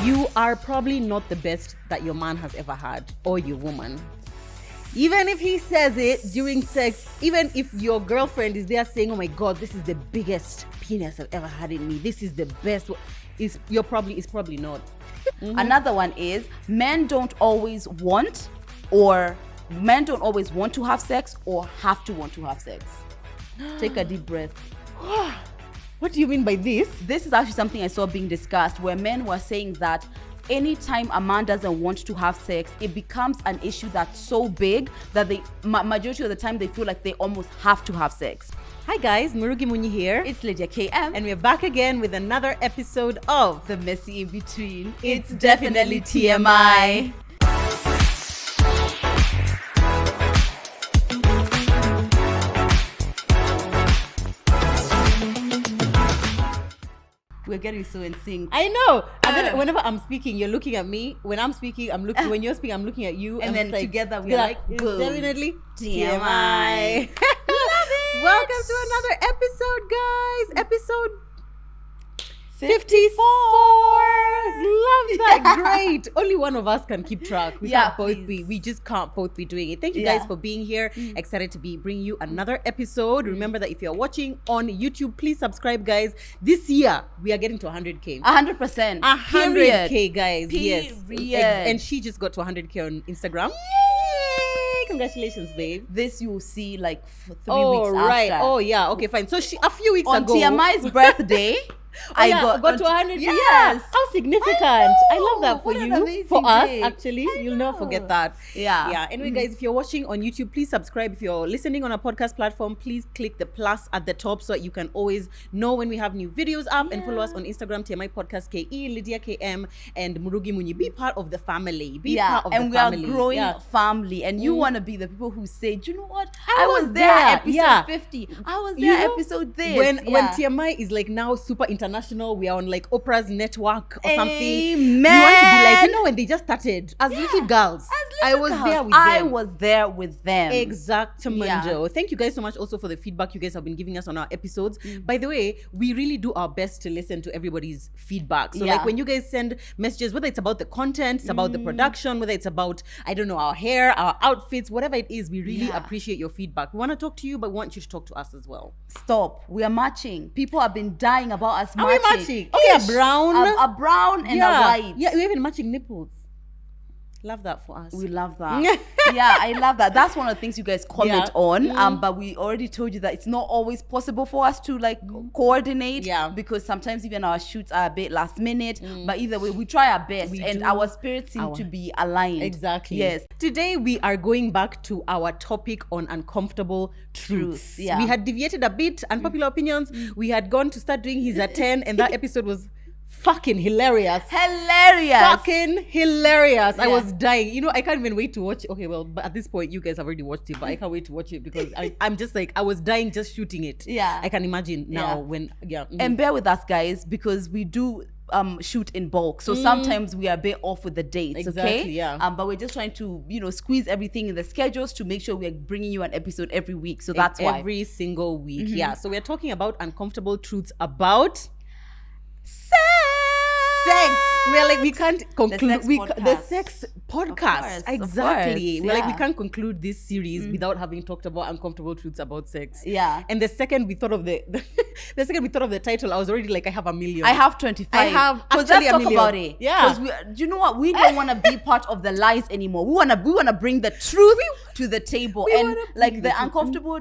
You are probably not the best that your man has ever had, or your woman. Even if he says it during sex, even if your girlfriend is there saying, oh my God, this is the biggest penis I've ever had in me, this is the best, it's probably not. Another one is men don't always want to have sex or have to want to have sex. Take a deep breath. What do you mean by this? This is actually something I saw being discussed, where men were saying that anytime a man doesn't want to have sex, it becomes an issue that's so big that they majority of the time they feel like they almost have to have sex. Hi guys, Murugi Munyi here. It's Lydia KM. And we're back again with another episode of The Messy In Between. It's definitely TMI. We're getting so in sync. I know. And then whenever I'm speaking, you're looking at me. When I'm speaking, I'm looking. When you're speaking, I'm looking at you. And then together we're like, it's boom. definitely TMI. Love it. Welcome to another episode, guys. Episode 54. Love that. Great. Only one of us can keep track. We just can't both be doing it. Thank you guys for being here. Excited to be bringing you another episode. Remember that if you're watching on YouTube, please subscribe, guys. This year we are getting to 100K. 100%. 100K, guys. Period. Yes. And she just got to 100K on Instagram. Yay! Congratulations, babe. This you will see like 3 weeks right. after. Oh yeah. Okay, fine. So a few weeks on ago, TMI's birthday. I got to 100. Yes. Yeah. How significant. I love that for you. For us, day. actually. You'll never forget that. Yeah. Anyway, guys, if you're watching on YouTube, please subscribe. If you're listening on a podcast platform, please click the plus at the top so that you can always know when we have new videos up, and follow us on Instagram, TMI Podcast KE, Lydia KM, and Murugi Munyi. Be part of the family. Be part of the family. And we are growing family. And you want to be the people who say, do you know what? I was there at episode 50. I was there episode this. When TMI is like now super international, we are on like Oprah's network or something. Amen. You want to be like, when they just started as little girls. I was there with them. Exactamundo. Yeah. Thank you guys so much also for the feedback you guys have been giving us on our episodes. By the way, we really do our best to listen to everybody's feedback. So like when you guys send messages, whether it's about the content, it's about the production, whether it's about, I don't know, our hair, our outfits, whatever it is, we really appreciate your feedback. We want to talk to you, but we want you to talk to us as well. Stop. We are matching. People have been dying about us matching. Are we matching? Okay, a brown. A brown and a white. Yeah, we're even matching nipples. Love that for us. We love that. I love that. That's one of the things you guys comment on. But we already told you that it's not always possible for us to like coordinate. Yeah. Because sometimes even our shoots are a bit last minute. But either way, we try our best, and our spirits seem to be aligned. Exactly. Yes. Today we are going back to our topic on uncomfortable truths. Yeah. We had deviated a bit, unpopular opinions. We had gone to start doing his at 10, and that episode was fucking hilarious. Fucking hilarious. Yeah. I was dying. You know, I can't even wait to watch. Okay, well, but at this point, you guys have already watched it, but I can't wait to watch it because I'm just like, I was dying just shooting it. Yeah. I can imagine now when, And bear with us, guys, because we do shoot in bulk. So sometimes we are a bit off with the dates, exactly, okay? Yeah. But we're just trying to, squeeze everything in the schedules to make sure we're bringing you an episode every week. So that's why. Every single week, yeah. So we're talking about uncomfortable truths about sex. We're like, we can't conclude the sex podcast. Exactly. We're like, we can't conclude this series without having talked about uncomfortable truths about sex. Yeah. And the second we thought of the title, I was already like, I have a million. I have 25. I have actually let's talk million. About it. Yeah. Because you know what? We don't want to be part of the lies anymore. We wanna bring the truth to the table, and like the uncomfortable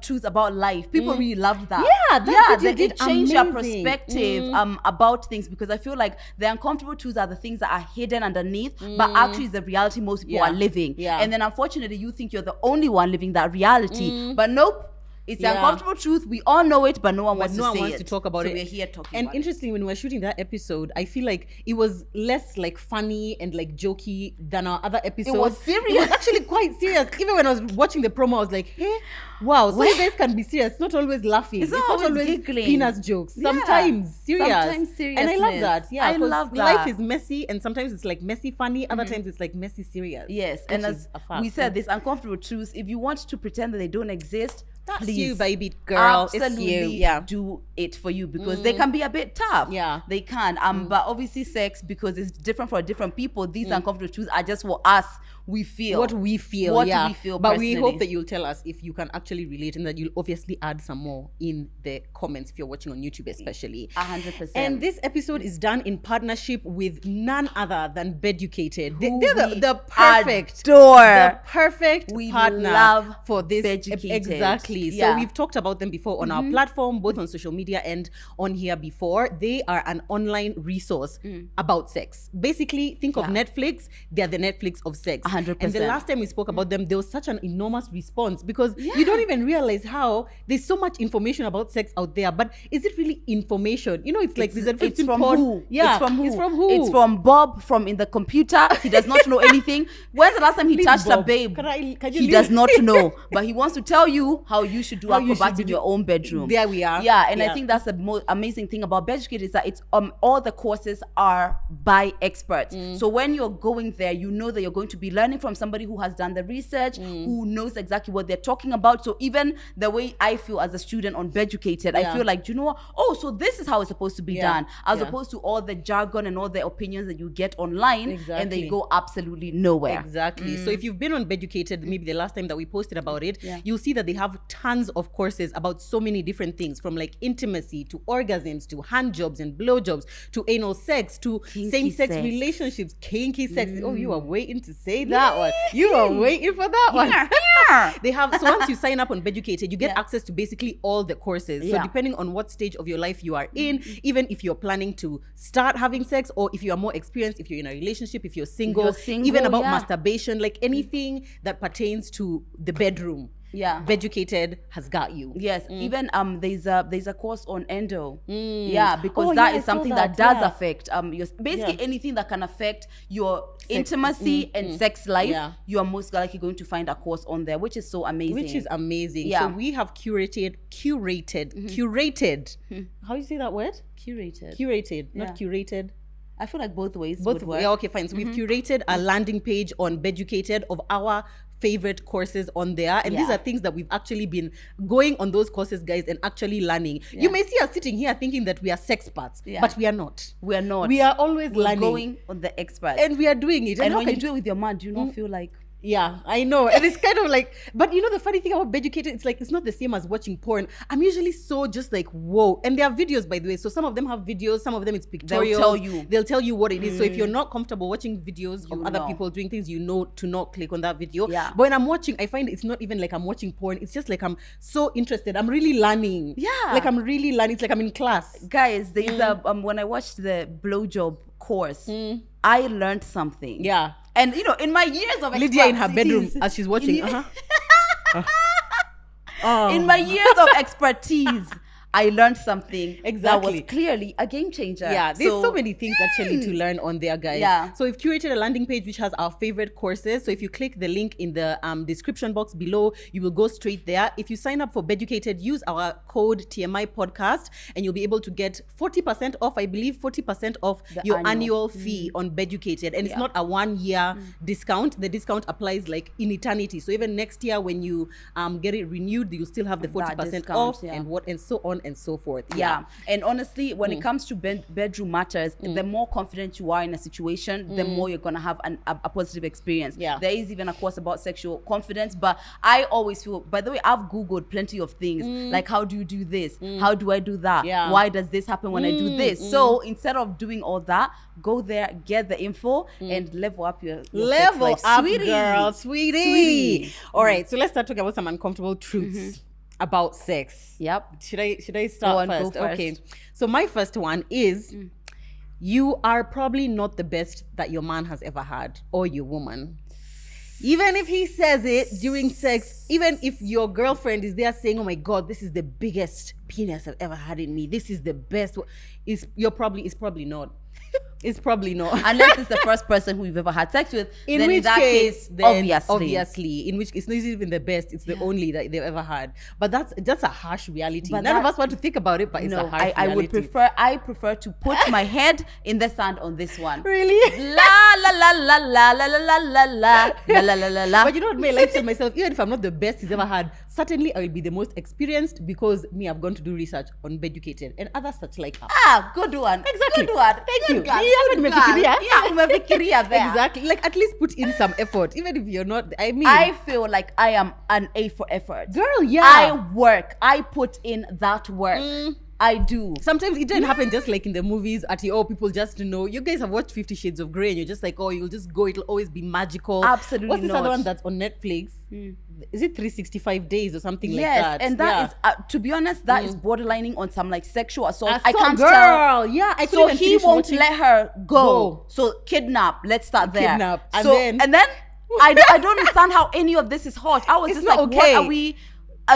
truths about life. People really love that. Yeah, it changed your perspective about things, because I feel like the uncomfortable truths are the things that are hidden underneath, but actually is the reality most people are living. Yeah. And then unfortunately you think you're the only one living that reality. But nope. It's the uncomfortable truth. We all know it, but no one wants to talk about it. So we're here talking and about interestingly, when we were shooting that episode, I feel like it was less like funny and like jokey than our other episodes. It was serious. It was actually quite serious. Even when I was watching the promo, I was like, hey, wow, so you guys can be serious. Not always laughing. It's not always giggling. Penis jokes. Sometimes serious. Sometimes serious. And I love that. Yeah, I love that. Life is messy, and sometimes it's like messy funny. Other times it's like messy serious. Yes, and as we said, this uncomfortable truths, if you want to pretend that they don't exist, That's please, you, baby girl. absolutely it's you. Yeah. do it for you, because they can be a bit tough. Yeah. They can. But obviously sex, because it's different for different people, these uncomfortable truths are just for us. We feel what we feel. What yeah. we feel But personally. we hope that you'll tell us if you can actually relate, and that you'll obviously add some more in the comments if you're watching on YouTube especially. 100%. And this episode is done in partnership with none other than Beducated. Who They're we the perfect adore. We partner love for this. Beducated. Exactly. Yeah. So we've talked about them before on our platform, both on social media and on here before. They are an online resource about sex. Basically, think of Netflix. They're the Netflix of sex. 100%. And the last time we spoke about them, there was such an enormous response, because you don't even realize how there's so much information about sex out there. But is it really information? You know, it's like it's from who? Yeah, it's from who? It's from who? It's from Bob from in the computer. He does not know anything. When's the last time he Please, touched Bob, a babe? can you He leave? does not know, but he wants to tell you how you should do How you acrobats should in do- your own bedroom. There we are. Yeah, and Yeah. I think that's the most amazing thing about Beducated, is that it's all the courses are by experts. So when you're going there, you know that you're going to be learning from somebody who has done the research, who knows exactly what they're talking about. So even the way I feel as a student on Beducated, I feel like, you know what? Oh, so this is how it's supposed to be done, as opposed to all the jargon and all the opinions that you get online, and they Exactly. go absolutely nowhere. Exactly. So if you've been on Beducated, maybe the last time that we posted about it, you'll see that they have tons of courses about so many different things, from like intimacy to orgasms to hand jobs and blowjobs to anal sex to Kinky same-sex sex. relationships, kinky sex. Oh, you are waiting to say that one. You are waiting for that one. They have, so once you sign up on Beducated, you get access to basically all the courses. So depending on what stage of your life you are in, even if you're planning to start having sex, or if you are more experienced, if you're in a relationship, if you're single, even about masturbation, like anything that pertains to the bedroom. Yeah. Beducated has got you. Yes, even there's a course on endo. Yeah, because Oh, that yeah, is I saw something that, that does yeah. affect basically anything that can affect your intimacy and sex life. Yeah. You are most likely going to find a course on there, which is so amazing. Which is amazing. Yeah. So we have curated. How do you say that word? curated. Not curated. I feel like both ways. Both would work. yeah, okay, fine. So we've curated a landing page on Beducated of our favorite courses on there, and these are things that we've actually been going on those courses, guys, and actually learning. You may see us sitting here thinking that we are sexperts, but we are not. We are not. We are always We're learning, going on the experts. and we are doing it. And how when can you do it with your man, do you not feel like Yeah, I know. And it's kind of like, but you know, the funny thing about Beducated, it's like, it's not the same as watching porn. I'm usually so just like, whoa. And there are videos, by the way. So some of them have videos, some of them it's pictorials. They'll tell you what it is. So if you're not comfortable watching videos of other people doing things, you know to not click on that video. Yeah. But when I'm watching, I find it's not even like I'm watching porn. It's just like I'm so interested. I'm really learning. Yeah. Like I'm really learning. It's like I'm in class. Guys, there's when I watched the blowjob course, I learned something. Yeah. And you know, in my years of Lydia in her bedroom expertise- as she's watching. In my years of expertise, I learned something that Exactly. was clearly a game changer. Yeah, there's so many things actually to learn on there, guys. Yeah. So we've curated a landing page which has our favorite courses. So if you click the link in the description box below, you will go straight there. If you sign up for Beducated, use our code TMI podcast and you'll be able to get 40% off, I believe 40% off your annual fee on Beducated. And it's not a 1 year discount. The discount applies like in eternity. So even next year when you get it renewed, you'll still have the 40% discount, off yeah. and so on and so forth. Yeah. And honestly, when it comes to bedroom matters, the more confident you are in a situation, the more you're going to have a positive experience. Yeah. There is even a course about sexual confidence, but I always feel, by the way, I've Googled plenty of things, like how do you do this? How do I do that? Yeah. Why does this happen when I do this? So instead of doing all that, go there, get the info, and level up your Level sex life. up, Sweetie. girl, sweetie. All right, so let's start talking about some uncomfortable truths about sex. Yep. Should I start Go first? first. Okay. So my first one is you are probably not the best that your man has ever had, or your woman. Even if he says it during sex, even if your girlfriend is there saying, "Oh my God, this is the biggest penis I've ever had in me. This is the best," it's probably not. It's probably not. Unless it's the first person who you've ever had sex with. In then which in that case, obviously, in which it's not even the best, it's the only that they've ever had. But that's a harsh reality. But None of us want to think about it, but it's a harsh reality. I prefer to put my head in the sand on this one. Really? La la la la la la la la la la la la la la la. But you know what, my life tell myself, even if I'm not the best he's ever had, certainly I will be the most experienced because me, I've gone to do research on Beducated and other such like apps. Good one. Exactly. Good one. Thank you. Umefikiria there. Exactly. Like at least put in some effort, even if you're not. I mean, I feel like I am an A for effort. Girl, yeah. I work. I put in that work. I do. Sometimes it doesn't happen just like in the movies at people just know. You guys have watched 50 Shades of Grey and you're just like, oh, you'll just go, it'll always be magical. Absolutely. What's this not. other one that's on Netflix? Is it 365 days or something like Yes, that? and that is, to be honest, that is borderlining on some like sexual assault. I can't girl. tell. Yeah, I so he won't let her go. So kidnap. Let's start there. Kidnap. And then I don't understand how any of this is hot. I was just like, okay. what are we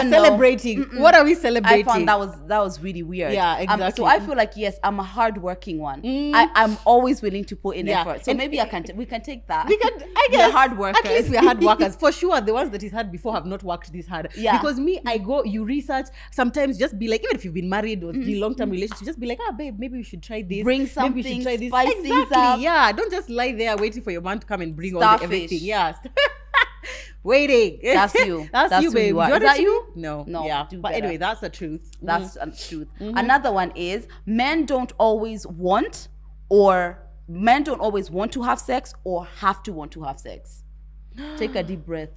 celebrating? What are we celebrating? I found that was really weird. Yeah, exactly. So I feel like, yes, I'm a hardworking one. I'm always willing to put in effort. So and maybe we can take that. We can, I guess. We're hard workers. At least we're hard workers. For sure, the ones that he's had before have not worked this hard. Yeah. Because me, I go, you research, sometimes just be like, even if you've been married or in long-term relationship, just be like, babe, maybe we should try this. Bring something, maybe we should try this. spice things up. Yeah, don't just lie there waiting for your man to come and bring Starfish. all everything. Yeah. Waiting. That's you. That's you, who babe. you are. Is that you? No. No. Yeah. Do But better. anyway, that's the truth. That's the truth. Another one is men don't always want to have sex or have to want to have sex. Take a deep breath.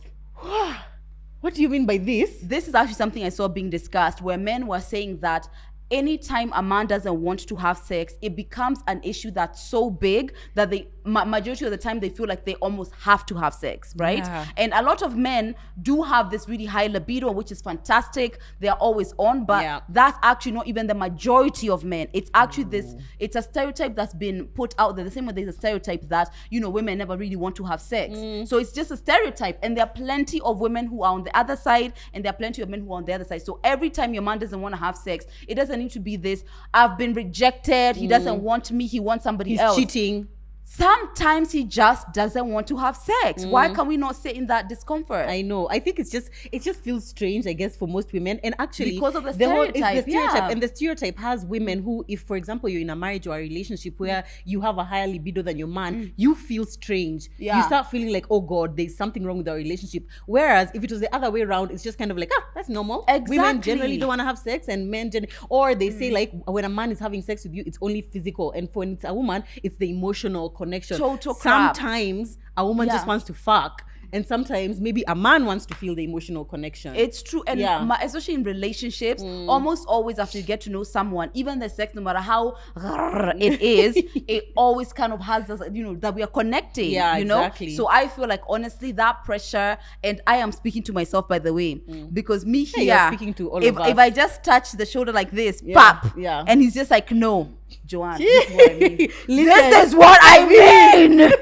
What do you mean by this? This is actually something I saw being discussed where men were saying that anytime a man doesn't want to have sex, it becomes an issue that's so big that they majority of the time they feel like they almost have to have sex, right? Yeah. And a lot of men do have this really high libido, which is fantastic. They're always on, but that's actually not even the majority of men. It's actually it's a stereotype that's been put out there. The same way there's a stereotype that, women never really want to have sex. So it's just a stereotype. And there are plenty of women who are on the other side, and there are plenty of men who are on the other side. So every time your man doesn't want to have sex, it doesn't need to be this, I've been rejected, he doesn't want me, he wants somebody else. He's cheating. Sometimes he just doesn't want to have sex. Why can we not sit in that discomfort? I know. I think it just feels strange, I guess, for most women. And actually, because of the stereotype. And the stereotype has women who, if, for example, you're in a marriage or a relationship where you have a higher libido than your man, you feel strange. Yeah. You start feeling like, oh God, there's something wrong with our relationship. Whereas if it was the other way around, it's just kind of like, that's normal. Exactly. Women generally don't want to have sex, and men or they say like, when a man is having sex with you, it's only physical, and when it's a woman, it's the emotional connection. Total crap. Sometimes a woman just wants to fuck, and sometimes maybe a man wants to feel the emotional connection. It's true. And especially in relationships, almost always after you get to know someone, even the sex, no matter how it is, it always kind of has this, that we are connecting. Yeah, exactly. So I feel like, honestly, that pressure, and I am speaking to myself, by the way, because me here, you're speaking to all of us. If I just touch the shoulder like this, pop, and he's just like, no, Joanne, this is what I mean. This is what I mean.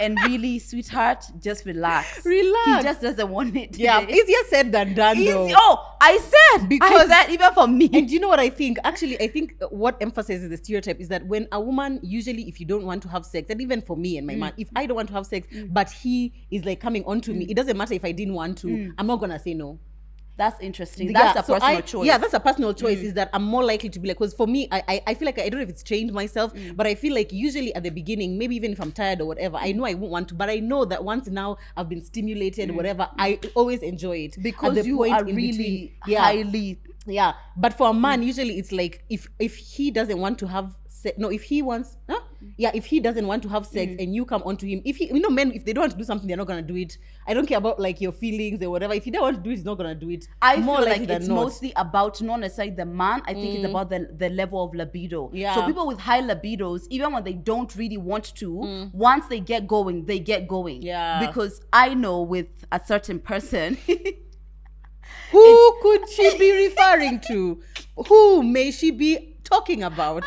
And really, sweetheart, just relax. Relax. He just doesn't want it today. Yeah, easier said than done, though. I said even for me. And do you know what I think? Actually, I think what emphasizes the stereotype is that when a woman, usually if you don't want to have sex, and even for me and my man, if I don't want to have sex, but he is like coming on to me, it doesn't matter if I didn't want to, I'm not gonna say no. That's interesting. That's a personal choice. Yeah, that's a personal choice. Is that I'm more likely to be like, because for me, I feel like, I don't know if it's changed myself, but I feel like usually at the beginning, maybe even if I'm tired or whatever, I know I won't want to, but I know that once now I've been stimulated, whatever, I always enjoy it. Because you are really highly... Yeah, but for a man, usually it's like, if he doesn't want to have sex, if he doesn't want to have sex and you come onto him, men, if they don't want to do something, they're not gonna do it. I don't care about like your feelings or whatever. If he don't want to do it, he's not gonna do it. I feel like it's mostly about not necessarily the man. I think it's about the level of libido. Yeah. So people with high libidos, even when they don't really want to, once they get going, they get going. Yeah. Because I know with a certain person. Who could she be referring to? Who may she be talking about?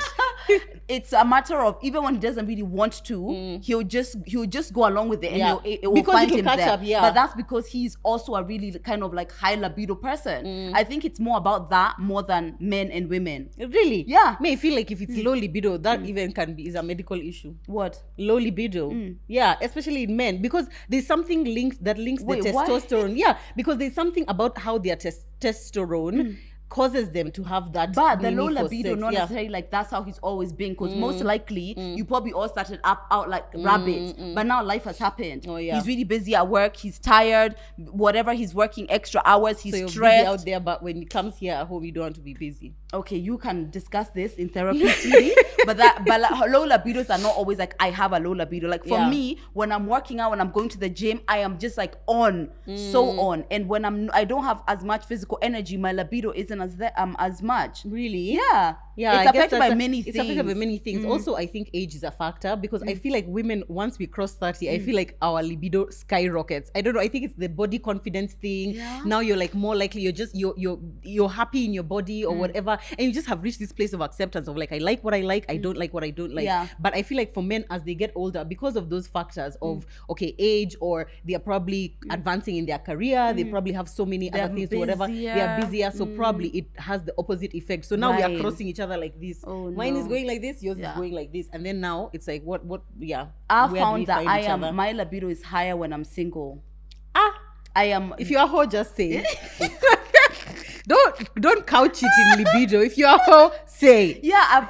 It's a matter of, even when he doesn't really want to, he'll just go along with it, and it will find him there. But that's because he's also a really kind of like high libido person. I think it's more about that more than men and women. Really? Yeah. May feel like if it's low libido, that even is a medical issue. What? Low libido. Yeah, especially in men, because there's something that links the testosterone. Yeah, because there's something about how their testosterone causes them to have that. But the low libido, not necessarily like that's how he's always been, because most likely you probably all started out like rabbits, but now life has happened. He's really busy at work, he's tired, whatever, he's working extra hours, he's so stressed busy out there, but when it comes here at home, you don't want to be busy. Okay, you can discuss this in therapy, sweetie. but like, low libidos are not always like I have a low libido. Like for me, when I'm working out, when I'm going to the gym, I am just like on, so on. And when I don't have as much physical energy, my libido isn't as much. Really? Yeah. It's affected by many things. It's affected by many things. Also, I think age is a factor, because I feel like women, once we cross 30, I feel like our libido skyrockets. I don't know. I think it's the body confidence thing. Yeah. Now you're like more likely, you're happy in your body or whatever, and you just have reached this place of acceptance of like, I like what I like, I don't like what I don't like. Yeah. But I feel like for men, as they get older, because of those factors of age, or they are probably advancing in their career, they probably have so many other things, whatever, they are busier, so probably it has the opposite effect. So now we are crossing each other like this. Mine is going like this, yours is going like this, and then now it's like what I found that my libido is higher when I'm single. I am. If you are hoe, just say don't couch it in libido. If you are hoe, say. Yeah,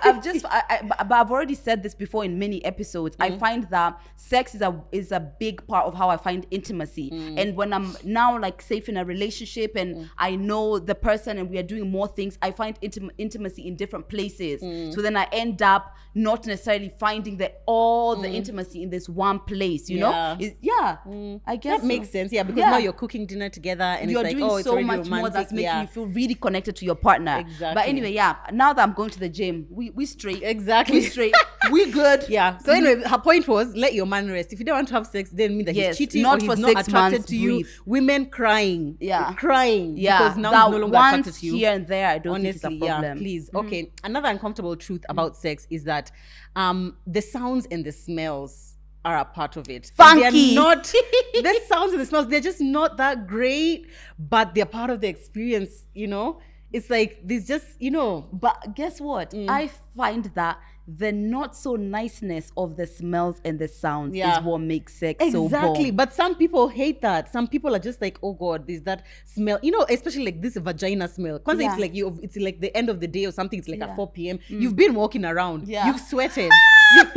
but I've already said this before in many episodes. I find that sex is a big part of how I find intimacy. And when I'm now like safe in a relationship and I know the person and we are doing more things, I find intimacy in different places. So then I end up not necessarily finding all the intimacy in this one place, you know? I guess that makes sense. Yeah, because now you're cooking dinner together and you're it's like, doing it's so much more that's making you feel really connected to your partner. Exactly. But anyway, now that I'm going to the gym, we straight. Exactly. We straight. We good. Yeah. So anyway, her point was, let your man rest. If you don't want to have sex, then mean that he's cheating, not or for he's 6 not attracted months, to you. breathe. Women crying. Crying. Because now he's no longer attracted to you. Here and there, I don't Honestly, think it's a problem. Please. Okay. Another uncomfortable truth about sex is that the sounds and the smells are a part of it. Funky. They're not, the sounds and the smells, they're just not that great, but they're part of the experience, you know? It's like, there's just, you know. But guess what? I find that the not so niceness of the smells and the sounds is what makes sex so boring. Exactly. But some people hate that. Some people are just like, oh God, there's that smell. You know, especially like this vagina smell. Because it's like it's like the end of the day or something. It's like at 4 p.m. You've been walking around. You've sweated. You've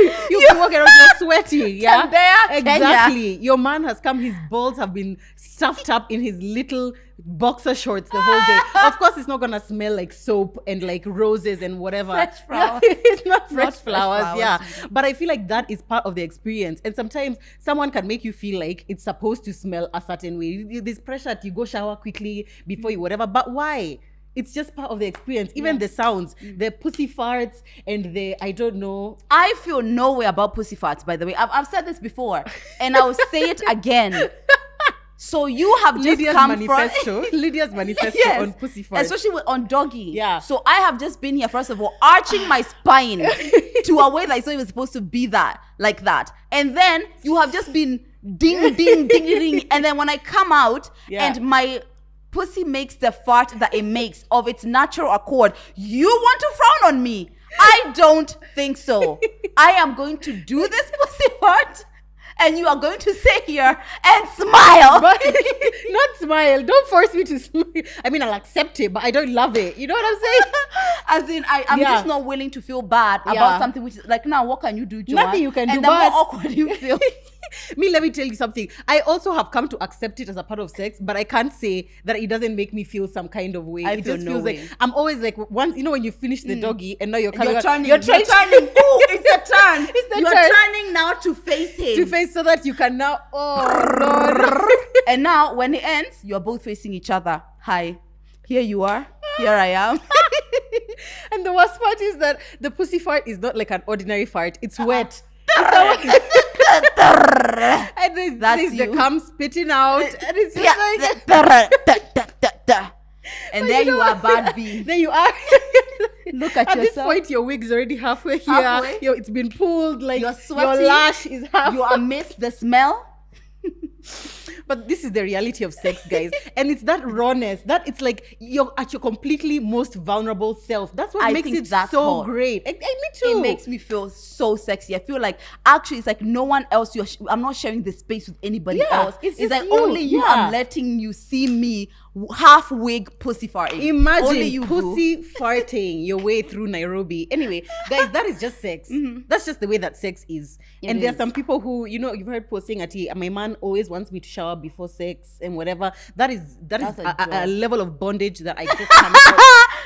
been walking around, you're sweaty. Yeah. Exactly. Your man has come, his balls have been stuffed up in his little boxer shorts the whole day. Of course, it's not gonna smell like soap and like roses and whatever. Fresh flowers. It's not fresh flowers. Yeah. But I feel like that is part of the experience. And sometimes someone can make you feel like it's supposed to smell a certain way. There's pressure to go shower quickly before you whatever. But why? It's just part of the experience. Even the sounds, the pussy farts and I don't know. I feel no way about pussy farts, by the way. I've said this before and I will say it again. So you have just Lydia's come manifesto. from Lydia's manifesto on pussy farts. Especially on doggy. Yeah. So I have just been here, first of all, arching my spine to a way that it's not even supposed to be like that. And then you have just been ding, ding, ding, ding. And then when I come out and my pussy makes the fart that it makes of its natural accord, you want to frown on me? I don't think so. I am going to do this pussy fart and you are going to sit here and smile. But not smile. Don't force me to smile. I mean, I'll accept it, but I don't love it. You know what I'm saying? As in, I'm just not willing to feel bad about something which is like, now what can you do, Joanne? Nothing you can do. And the more awkward you feel. Let me tell you something. I also have come to accept it as a part of sex, but I can't say that it doesn't make me feel some kind of way. It just feels like I'm always like, once, you know, when you finish the doggy and now you're turning. You're turning. Ooh, it's a turn. You're turning now to face him. To face so that you can now, oh Lord. And now when it ends, you're both facing each other. Hi. Here you are. Here I am. And the worst part is that the pussy fart is not like an ordinary fart. It's wet. And there's the cum spitting out, and it's just like and there you are, bad B. There you are. Look at yourself. At this point, your wig's already halfway here. It's been pulled, like you're sweaty. Your lash is half. You amidst the smell. But this is the reality of sex, guys. And it's that rawness, that it's like you're at your completely most vulnerable self. That's what makes it so great. Me too. It makes me feel so sexy. I feel like actually it's like no one else. I'm not sharing this space with anybody else. It's like you. Only you. I'm letting you see me half wig pussy farting. Imagine Only you pussy farting your way through Nairobi. Anyway, guys, that is just sex. That's just the way that sex is. And there are some people who, you know, you've heard people saying at my man always wants me to shower before sex and whatever. That is a level of bondage that I just cannot.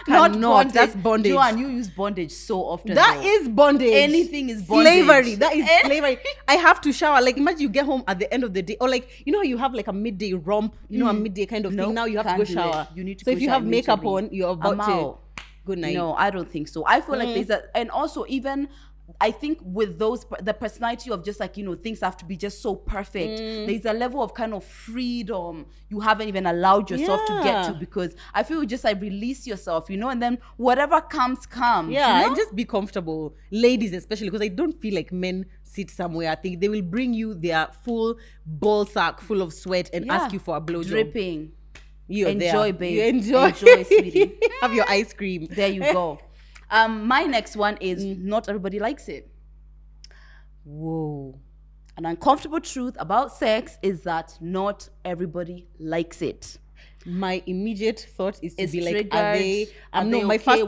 Bondage. That's bondage. Joanne, you use bondage so often. That is bondage. Anything is bondage. Slavery. That is slavery. I have to shower. Like, imagine you get home at the end of the day, or like, you know how you have like a midday romp, you know, a midday kind of thing. Now you have to go shower. You need to. So if you have makeup on, you're about to. Good night. No, I don't think so. I feel like there's and also even I think with the personality of just like, you know, things have to be just so perfect. There's a level of kind of freedom you haven't even allowed yourself to get to, because I feel you just like release yourself, you know, and then whatever comes. Yeah, you know? and just be comfortable. Ladies especially, because I don't feel like men sit somewhere. I think they will bring you their full ball sack full of sweat and ask you for a blowjob. Dripping. You're enjoy, there. babe. You enjoy, sweetie. Have your ice cream. There you go. My next one is not everybody likes it. Whoa. An uncomfortable truth about sex is that not everybody likes it. My immediate thought is to be like, triggered. are they? My first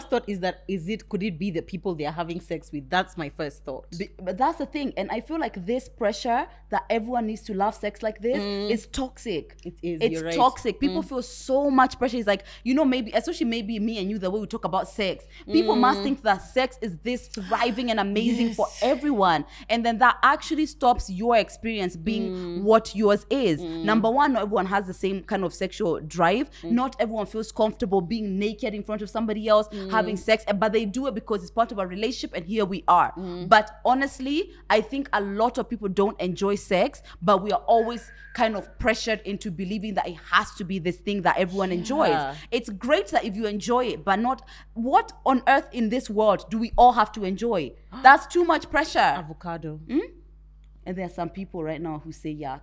thought is that could it be the people they are having sex with? That's my first thought. But that's the thing, and I feel like this pressure that everyone needs to love sex like this is toxic. It is. It's toxic. People feel so much pressure. It's like, you know, maybe especially maybe me and you, the way we talk about sex, people must think that sex is this thriving and amazing for everyone, and then that actually stops your experience being what yours is. Number one, not everyone has the same kind of sexual drive. Not everyone feels comfortable being naked in front of somebody else, having sex, but they do it because it's part of a relationship, and here we are. But honestly, I think a lot of people don't enjoy sex, but we are always kind of pressured into believing that it has to be this thing that everyone enjoys. It's great that if you enjoy it, but not what on earth in this world do we all have to enjoy? That's too much pressure. Avocado. And there are some people right now who say yuck.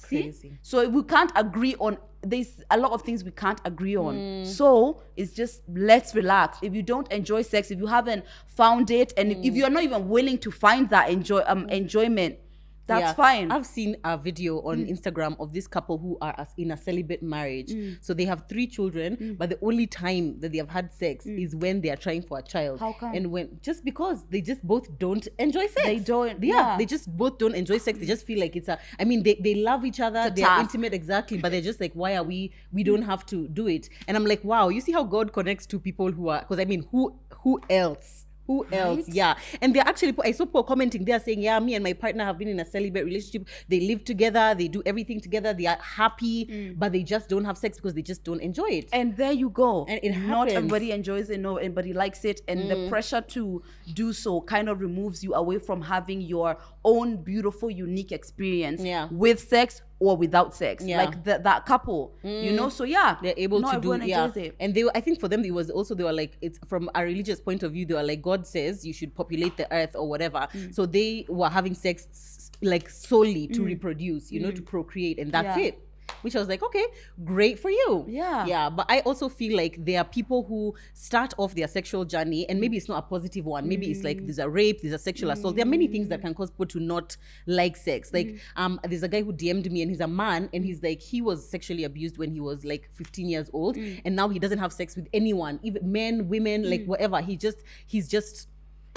Crazy. So we can't agree on, there's a lot of things we can't agree on. So it's just, let's relax. If you don't enjoy sex, if you haven't found it, and if you're not even willing to find that enjoyment, that's fine. I've seen a video on Instagram of this couple who are in a celibate marriage. So they have 3 children, but the only time that they have had sex is when they are trying for a child. How come? And just because they just both don't enjoy sex. They don't. Yeah, they just both don't enjoy sex. They just feel like they love each other. They're intimate, exactly. But they're just like, why are we don't have to do it? And I'm like, wow, you see how God connects 2 people who are, because I mean, who else? Who else? Right? Yeah. And they're actually, I saw people commenting, they're saying, yeah, me and my partner have been in a celibate relationship. They live together. They do everything together. They are happy, but they just don't have sex because they just don't enjoy it. And there you go. And it happens. Not everybody enjoys it. No, everybody likes it. And the pressure to do so kind of removes you away from having your own beautiful, unique experience with sex or without sex, like that couple, you know. So they're able to do it. And I think for them it was also, they were like, it's from a religious point of view, they were like, God says you should populate the earth or whatever. So they were having sex like solely to reproduce, you know, to procreate, and that's it. Which I was like, okay, great for you. Yeah. But I also feel like there are people who start off their sexual journey, and maybe it's not a positive one. Maybe it's like there's a rape, there's a sexual assault. There are many things that can cause people to not like sex. Like there's a guy who DM'd me, and he's a man, and he's like, he was sexually abused when he was like 15 years old, and now he doesn't have sex with anyone, even men, women, like whatever. He's just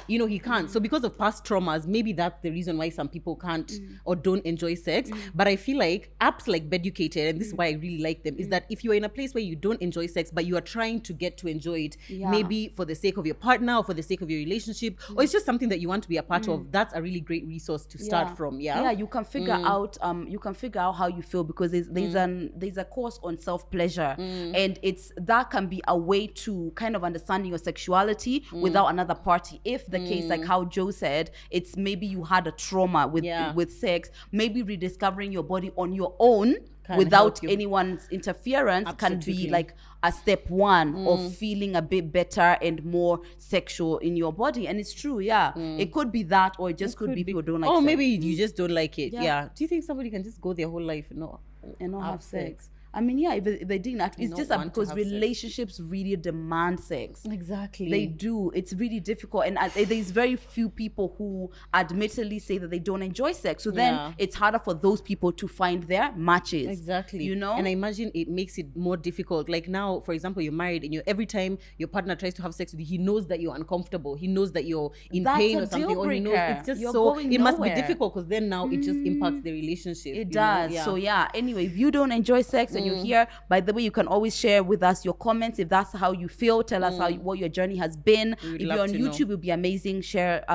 you know, he can't. So because of past traumas, maybe that's the reason why some people can't or don't enjoy sex. But I feel like apps like Beducated, and this is why I really like them, is that if you're in a place where you don't enjoy sex, but you are trying to get to enjoy it, maybe for the sake of your partner or for the sake of your relationship, or it's just something that you want to be a part of, that's a really great resource to start from. Yeah, you can figure out how you feel, because there's a course on self-pleasure, and that can be a way to kind of understanding your sexuality without another party. If the case, like how Joe said, it's maybe you had a trauma with sex, maybe rediscovering your body on your own without anyone's interference can be like a step one of feeling a bit better and more sexual in your body. And it's true, it could be that, or it just could be people don't like sex. Maybe you just don't like it. Do you think somebody can just go their whole life and not have sex? I mean, yeah, if they didn't actually, it's just that because relationships really demand sex. Exactly. They do. It's really difficult. And there's very few people who admittedly say that they don't enjoy sex. So then it's harder for those people to find their matches. Exactly. You know? And I imagine it makes it more difficult. Like now, for example, you're married and every time your partner tries to have sex with you, he knows that you're uncomfortable. He knows that you're in pain or something. Or he knows it's just it must be difficult because then now it just impacts the relationship. It does. So anyway, if you don't enjoy sex and you're here, by the way, you can always share with us your comments if that's how you feel. Tell us what your journey has been. If you're on YouTube, it would be amazing. Share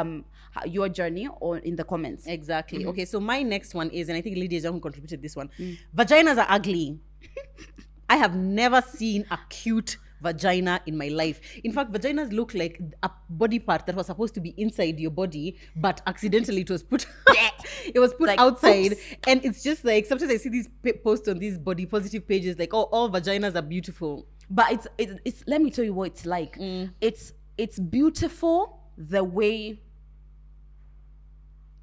your journey or in the comments. Exactly. Okay, so my next one is, and I think Lydia Jung contributed this one. Vaginas are ugly. I have never seen a cute vagina in my life. In fact, vaginas look like a body part that was supposed to be inside your body, but accidentally it was put like, outside. Oops. And it's just like, sometimes I see these posts on these body positive pages like, oh, all vaginas are beautiful. But it's let me tell you what it's like. It's beautiful the way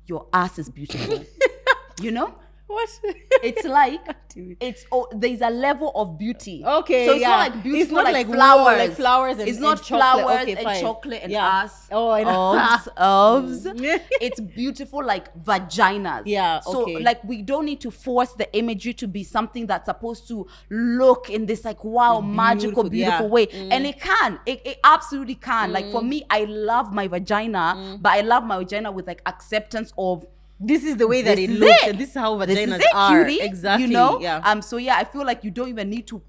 your ass is beautiful. You know? What? It's like there's a level of beauty. Okay, so it's not like beautiful, it's not like flowers. Like flowers and, it's not and flowers okay, and chocolate and ass. Oh, and obs. It's beautiful like vaginas. Yeah. So like we don't need to force the imagery to be something that's supposed to look in this like magical, beautiful way. And it can. It absolutely can. Like for me, I love my vagina, but I love my vagina with like acceptance of. This is the way that it looks, and this is how vaginas are. Cutie, exactly. You know? Yeah. So yeah, I feel like you don't even need to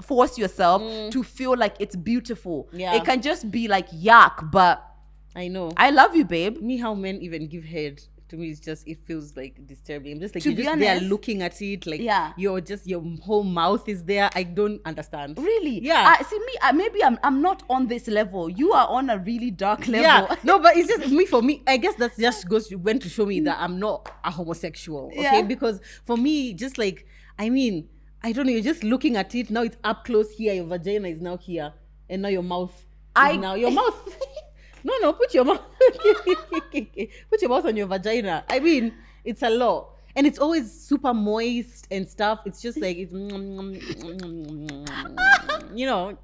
force yourself to feel like it's beautiful. Yeah. It can just be like yuck, but I know. I love you, babe. Me, how men even give head. To me, it's just, it feels like disturbing. I'm just like, you're just honest, there looking at it, like your whole mouth is there. I don't understand. Really? Yeah. See me, maybe I'm not on this level. You are on a really dark level. Yeah. No, but it's just for me, I guess that just went to show me that I'm not a homosexual. Okay. Yeah. Because for me, just like, I mean, I don't know, you're just looking at it. Now it's up close here. Your vagina is now here. And now your mouth is now your mouth. No, put your mouth on your vagina. I mean, it's a lot. And it's always super moist and stuff. It's just like, it's, you know.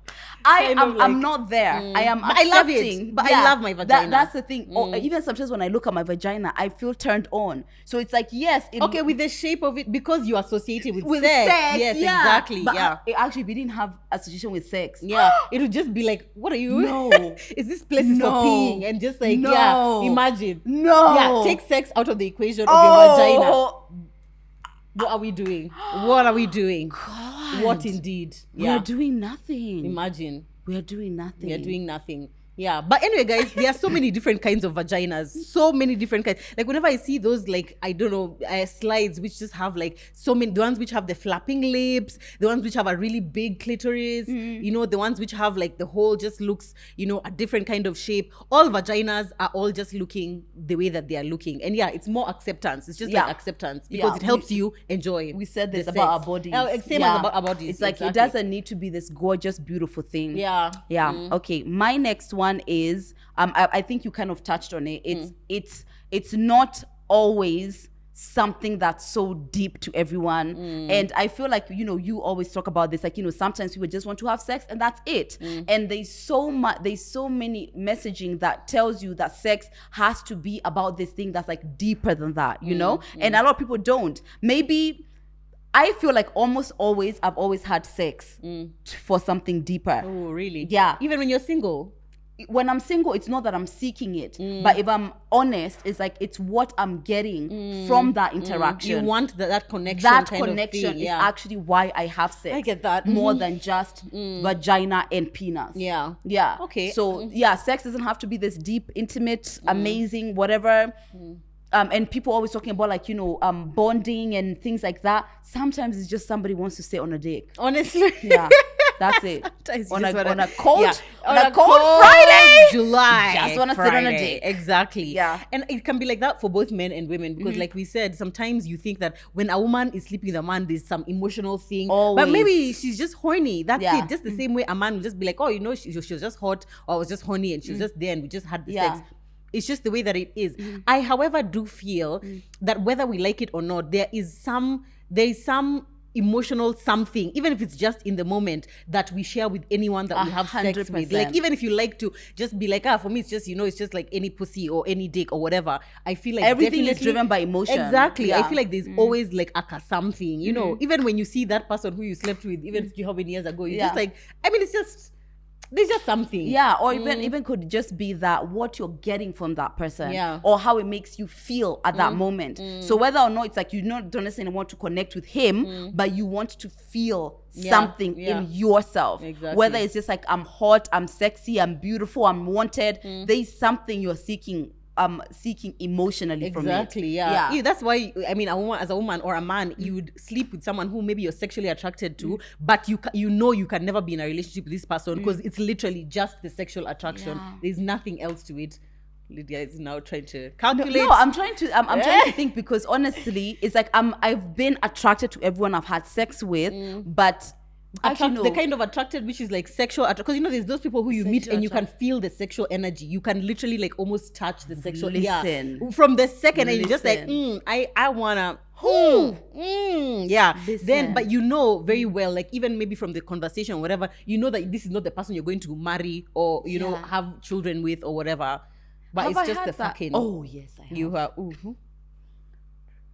I'm not there. I am accepting. I love it. But I love my vagina. That's the thing. Or even sometimes when I look at my vagina, I feel turned on. So it's like, yes. Okay, with the shape of it, because you associate it with sex. Yes, exactly. But actually, we didn't have association with sex. Yeah. It would just be like, what are you? No. Is this place for peeing? And just like, imagine. No. Yeah, take sex out of the equation of your vagina. What are we doing? What are we doing? God. What indeed? We're doing nothing. Imagine. We're doing nothing. We're doing nothing. Yeah. But anyway, guys, there are so many different kinds of vaginas. So many different kinds. Like whenever I see those, like, I don't know, slides which just have like so many, the ones which have the flapping lips, the ones which have a really big clitoris, you know, the ones which have like the whole just looks, you know, a different kind of shape. All vaginas are all just looking the way that they are looking. And yeah, it's more acceptance. It's just like acceptance because it helps you enjoy. We said this about our bodies. Same as about our bodies. It's like it doesn't need to be this gorgeous, beautiful thing. Yeah. Yeah. Okay. My next one is I think you kind of touched on it. It's not always something that's so deep to everyone. And I feel like, you know, you always talk about this, like, you know, sometimes people just want to have sex and that's it. And there's so many messaging that tells you that sex has to be about this thing that's like deeper than that, you know? And a lot of people don't. Maybe I feel like almost always I've always had sex for something deeper. Oh, really? Yeah. Even when you're single? When I'm single, it's not that I'm seeking it. But if I'm honest, it's like it's what I'm getting from that interaction. You want that connection. That connection is actually why I have sex. I get that. More than just vagina and penis. Yeah. Yeah. Okay. So yeah, sex doesn't have to be this deep, intimate, amazing, whatever. And people always talking about like, you know, bonding and things like that. Sometimes it's just somebody wants to stay on a dick. Honestly. Yeah. That's it. On a cold Friday, July. Just want to sit on a dick. Exactly. Yeah. And it can be like that for both men and women because, like we said, sometimes you think that when a woman is sleeping with a man, there's some emotional thing. Always. But maybe she's just horny. That's it. Just the same way a man will just be like, oh, you know, she was just hot, or I was just horny, and she was just there, and we just had the sex. It's just the way that it is. I, however, do feel that whether we like it or not, there is some emotional something, even if it's just in the moment, that we share with anyone that we have sex with. Like, even if you like to just be like, for me, it's just, it's just like any pussy or any dick or whatever. I feel like everything is driven by emotion. Exactly. I feel like there's always like something, even when you see that person who you slept with, even how many years ago, you're just like, I mean, there's just something. Yeah, or even could just be that what you're getting from that person, or how it makes you feel at that moment. So whether or not it's like you don't necessarily want to connect with him, but you want to feel something in yourself. Exactly. Whether it's just like, I'm hot, I'm sexy, I'm beautiful, I'm wanted. There's something you're seeking emotionally from it. Exactly, yeah. That's why, I mean, as a woman or a man, you would sleep with someone who maybe you're sexually attracted to, but you can never be in a relationship with this person because it's literally just the sexual attraction. There's nothing else to it. Lydia is now trying to calculate. No, I'm trying to think, because honestly, it's like I've been attracted to everyone I've had sex with, but the kind of attracted which is like sexual, because there's those people who you meet and you can feel the sexual energy. You can literally like almost touch the sexual. From the second, and you're just like, I wanna. Then, but very well, like even maybe from the conversation or whatever, that this is not the person you're going to marry or have children with or whatever. But it's just the fucking. Oh yes, I have. You are.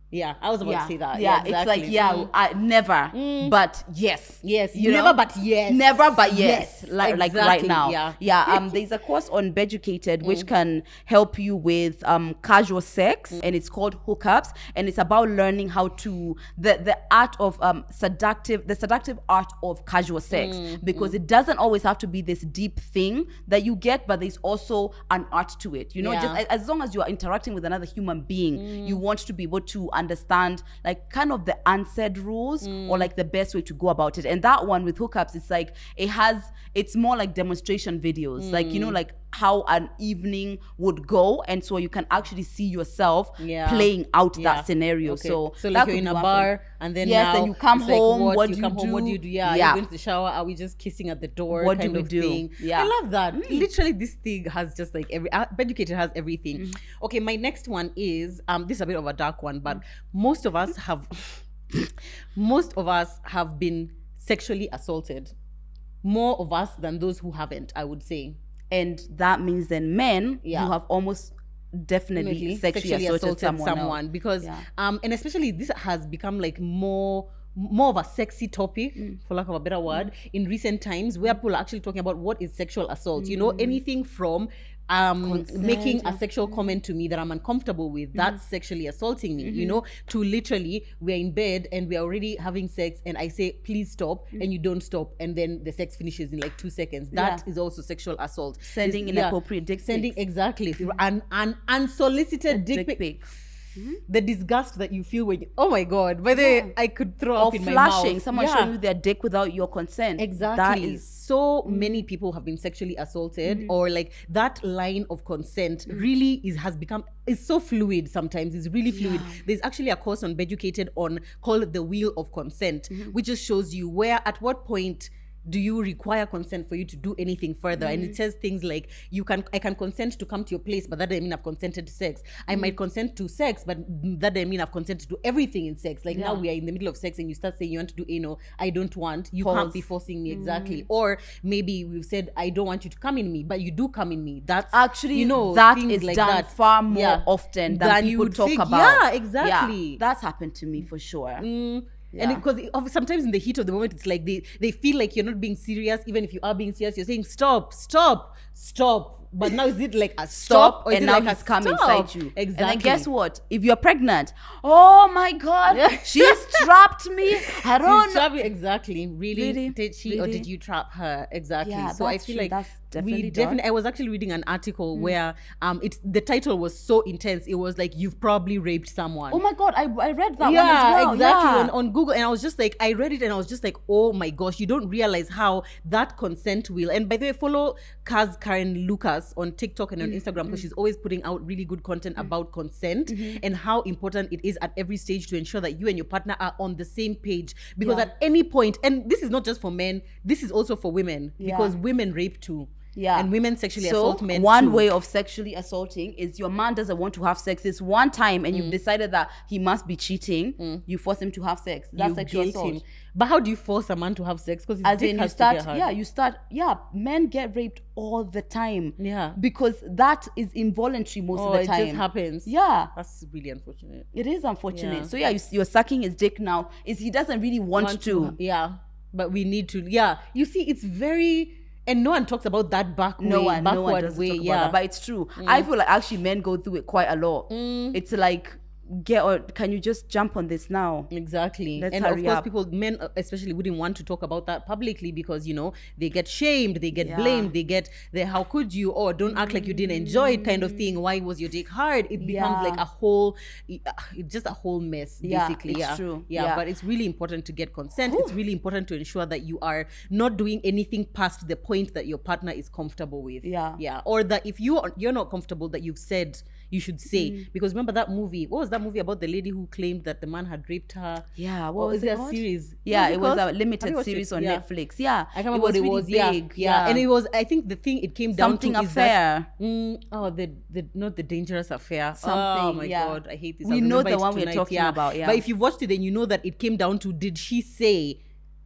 Yeah, I was about to say that. Yeah, exactly. It's like, I never, but yes. Yes, never, but yes. Never, but yes. Like right now. Yeah. There's a course on Beducated which can help you with casual sex, and it's called Hookups, and it's about learning how to the art of seductive art of casual sex, because it doesn't always have to be this deep thing that you get, but there's also an art to it. Just as long as you are interacting with another human being, you want to be able to understand like kind of the unsaid rules or like the best way to go about it. And that one with Hookups, it's like it's more like demonstration videos, like like how an evening would go, and so you can actually see yourself playing out that scenario. Okay. So like you're in a bar and then then you come home, like, what do you do? You're going to the shower, are we just kissing at the door? What do we do? Thing. I love that. Literally this thing has just like Beducated has everything. Okay, my next one is this is a bit of a dark one, but most of us have been sexually assaulted. More of us than those who haven't, I would say. And that means then men, you have almost definitely sexually assaulted someone because and especially this has become like more of a sexy topic, for lack of a better word, in recent times, where people are actually talking about what is sexual assault. Anything from making a sexual comment to me that I'm uncomfortable with, that's sexually assaulting me, to literally we're in bed and we're already having sex and I say please stop and you don't stop, and then the sex finishes in like 2 seconds. That is also sexual assault. Sending inappropriate dick pics. Exactly. An unsolicited dick pic. The disgust that you feel when you, oh my god, by the way, I could throw up in my mouth. Or flashing, someone showing you their dick without your consent. Exactly. That is so many people have been sexually assaulted, or like that line of consent really is so fluid sometimes. It's really fluid. There's actually a course on Beducated called The Wheel of Consent, which just shows you at what point do you require consent for you to do anything further? And it says things like I can consent to come to your place, but that doesn't mean I've consented to sex. I might consent to sex, but that doesn't mean I've consented to everything in sex. Like now we are in the middle of sex and you start saying you want to do anal, I don't want, you can't be forcing me. Exactly. Or maybe we've said I don't want you to come in me, but you do come in me. That's actually that is like done far more often than people talk about. Yeah, exactly. That's happened to me for sure. And because sometimes in the heat of the moment, it's like they feel like you're not being serious. Even if you are being serious, you're saying stop. But now is it like a stop, or is and it now like he's a come stop? inside you? Exactly. And then guess what? If you're pregnant, oh my god, she's trapped me. I don't know. Exactly. Really? Did she or did you trap her? Exactly. Yeah, so I feel like that's definitely I was actually reading an article where the title was so intense. It was like, you've probably raped someone. Oh my god, I read that one as well. Exactly. On Google, and I was just like, I read it and I was just like, oh my gosh, you don't realize how that consent will. And by the way, follow Karen Lucas on TikTok and on Instagram, because she's always putting out really good content about consent and how important it is at every stage to ensure that you and your partner are on the same page. Because at any point, and this is not just for men, this is also for women, because women rape too. Yeah. And women sexually assault men one too. way of sexually assaulting is your man doesn't want to have sex this one time and you've decided that he must be cheating. You force him to have sex. That's You sexual guilt assault. him. But how do you force a man to have sex? Because As in men get raped all the time. Yeah. Because that is involuntary most of the time. It just happens. Yeah. That's really unfortunate. It is unfortunate. Yeah. So yeah, you're sucking his dick now. He doesn't really want to. Yeah. But we need to. Yeah. You see, it's very... And no one talks about that backward no one doesn't way. talk about that, but it's true. I feel like actually men go through it quite a lot. It's like, can you just jump on this now? Exactly. Let's and hurry of course up. men especially wouldn't want to talk about that publicly because they get shamed, they get blamed, they get the how could you, or don't act like you didn't enjoy it kind of thing, why was your dick hard? It becomes like a whole just a whole mess basically. It's true. But it's really important to get consent. It's really important to ensure that you are not doing anything past the point that your partner is comfortable with. Or that if you're not comfortable, that you've said you should say. Because remember that movie, what was that movie about the lady who claimed that the man had raped her? Yeah, what was it called? Series? Yeah, it was a limited series on Netflix. Yeah, I can't remember what it was. Big. Yeah, and it was, I think the thing it came down something to affair. is that the not the dangerous affair. Something. Oh my god, I hate this. We know the one we're talking about. Yeah, but if you watched it, then you know that it came down to, did she say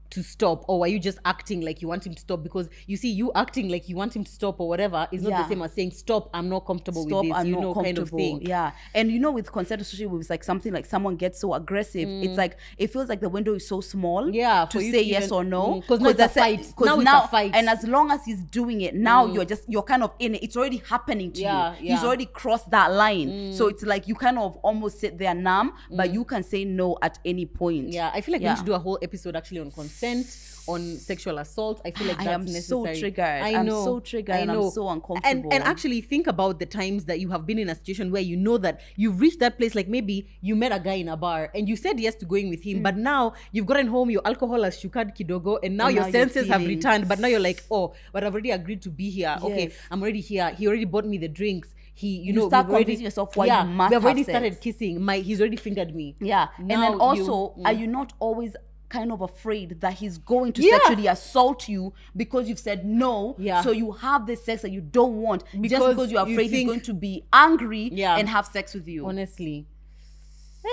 to stop, or are you just acting like you want him to stop? Because you see, you acting like you want him to stop or whatever is not the same as saying stop, I'm not comfortable with this, kind of thing. Yeah. And with consent, especially with like something like someone gets so aggressive, it's like it feels like the window is so small to say yes or no, because now it's a fight. Now it's a fight, and as long as he's doing it now, you're kind of in it. It's already happening to you. He's already crossed that line. So it's like you kind of almost sit there numb, but you can say no at any point. I feel like we need to do a whole episode actually on consent, on sexual assault. I feel like that's necessary. So triggered. I'm so triggered. And I'm so uncomfortable. And actually think about the times that you have been in a situation where you know that you've reached that place, like maybe you met a guy in a bar and you said yes to going with him, but now you've gotten home, your alcohol has shukad kidogo, and now your senses have returned, but now you're like, oh, but I've already agreed to be here. Yes. Okay, I'm already here. He already bought me the drinks. You start convincing yourself why you must we've already have started sex. Kissing. He's already fingered me. Yeah. Now, and then also, are you not always kind of afraid that he's going to sexually assault you because you've said no? So you have this sex that you don't want because you're afraid he's going to be angry and have sex with you. Honestly.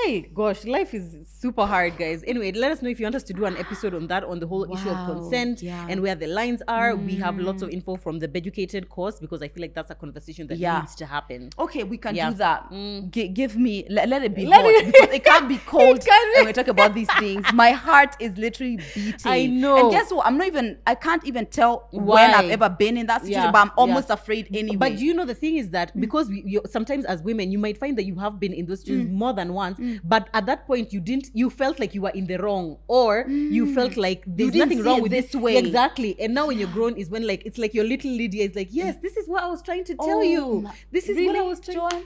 Hey, gosh, life is super hard, guys. Anyway, let us know if you want us to do an episode on that, on the whole issue of consent and where the lines are. We have lots of info from the Beducated course because I feel like that's a conversation that needs to happen. Okay, we can do that. Give me, let it be hot because it can't be cold when we talk about these things. My heart is literally beating. I know. And guess what? I can't even tell when I've ever been in that situation, but I'm almost afraid anyway. But do you know the thing is that because sometimes as women, you might find that you have been in those situations more than once. But at that point you felt like you were in the wrong, or you felt like there's nothing wrong with this way. Exactly. And now when you're grown is when it's like your little Lydia is like, yes, this is what I was trying to tell you. This is what I was trying to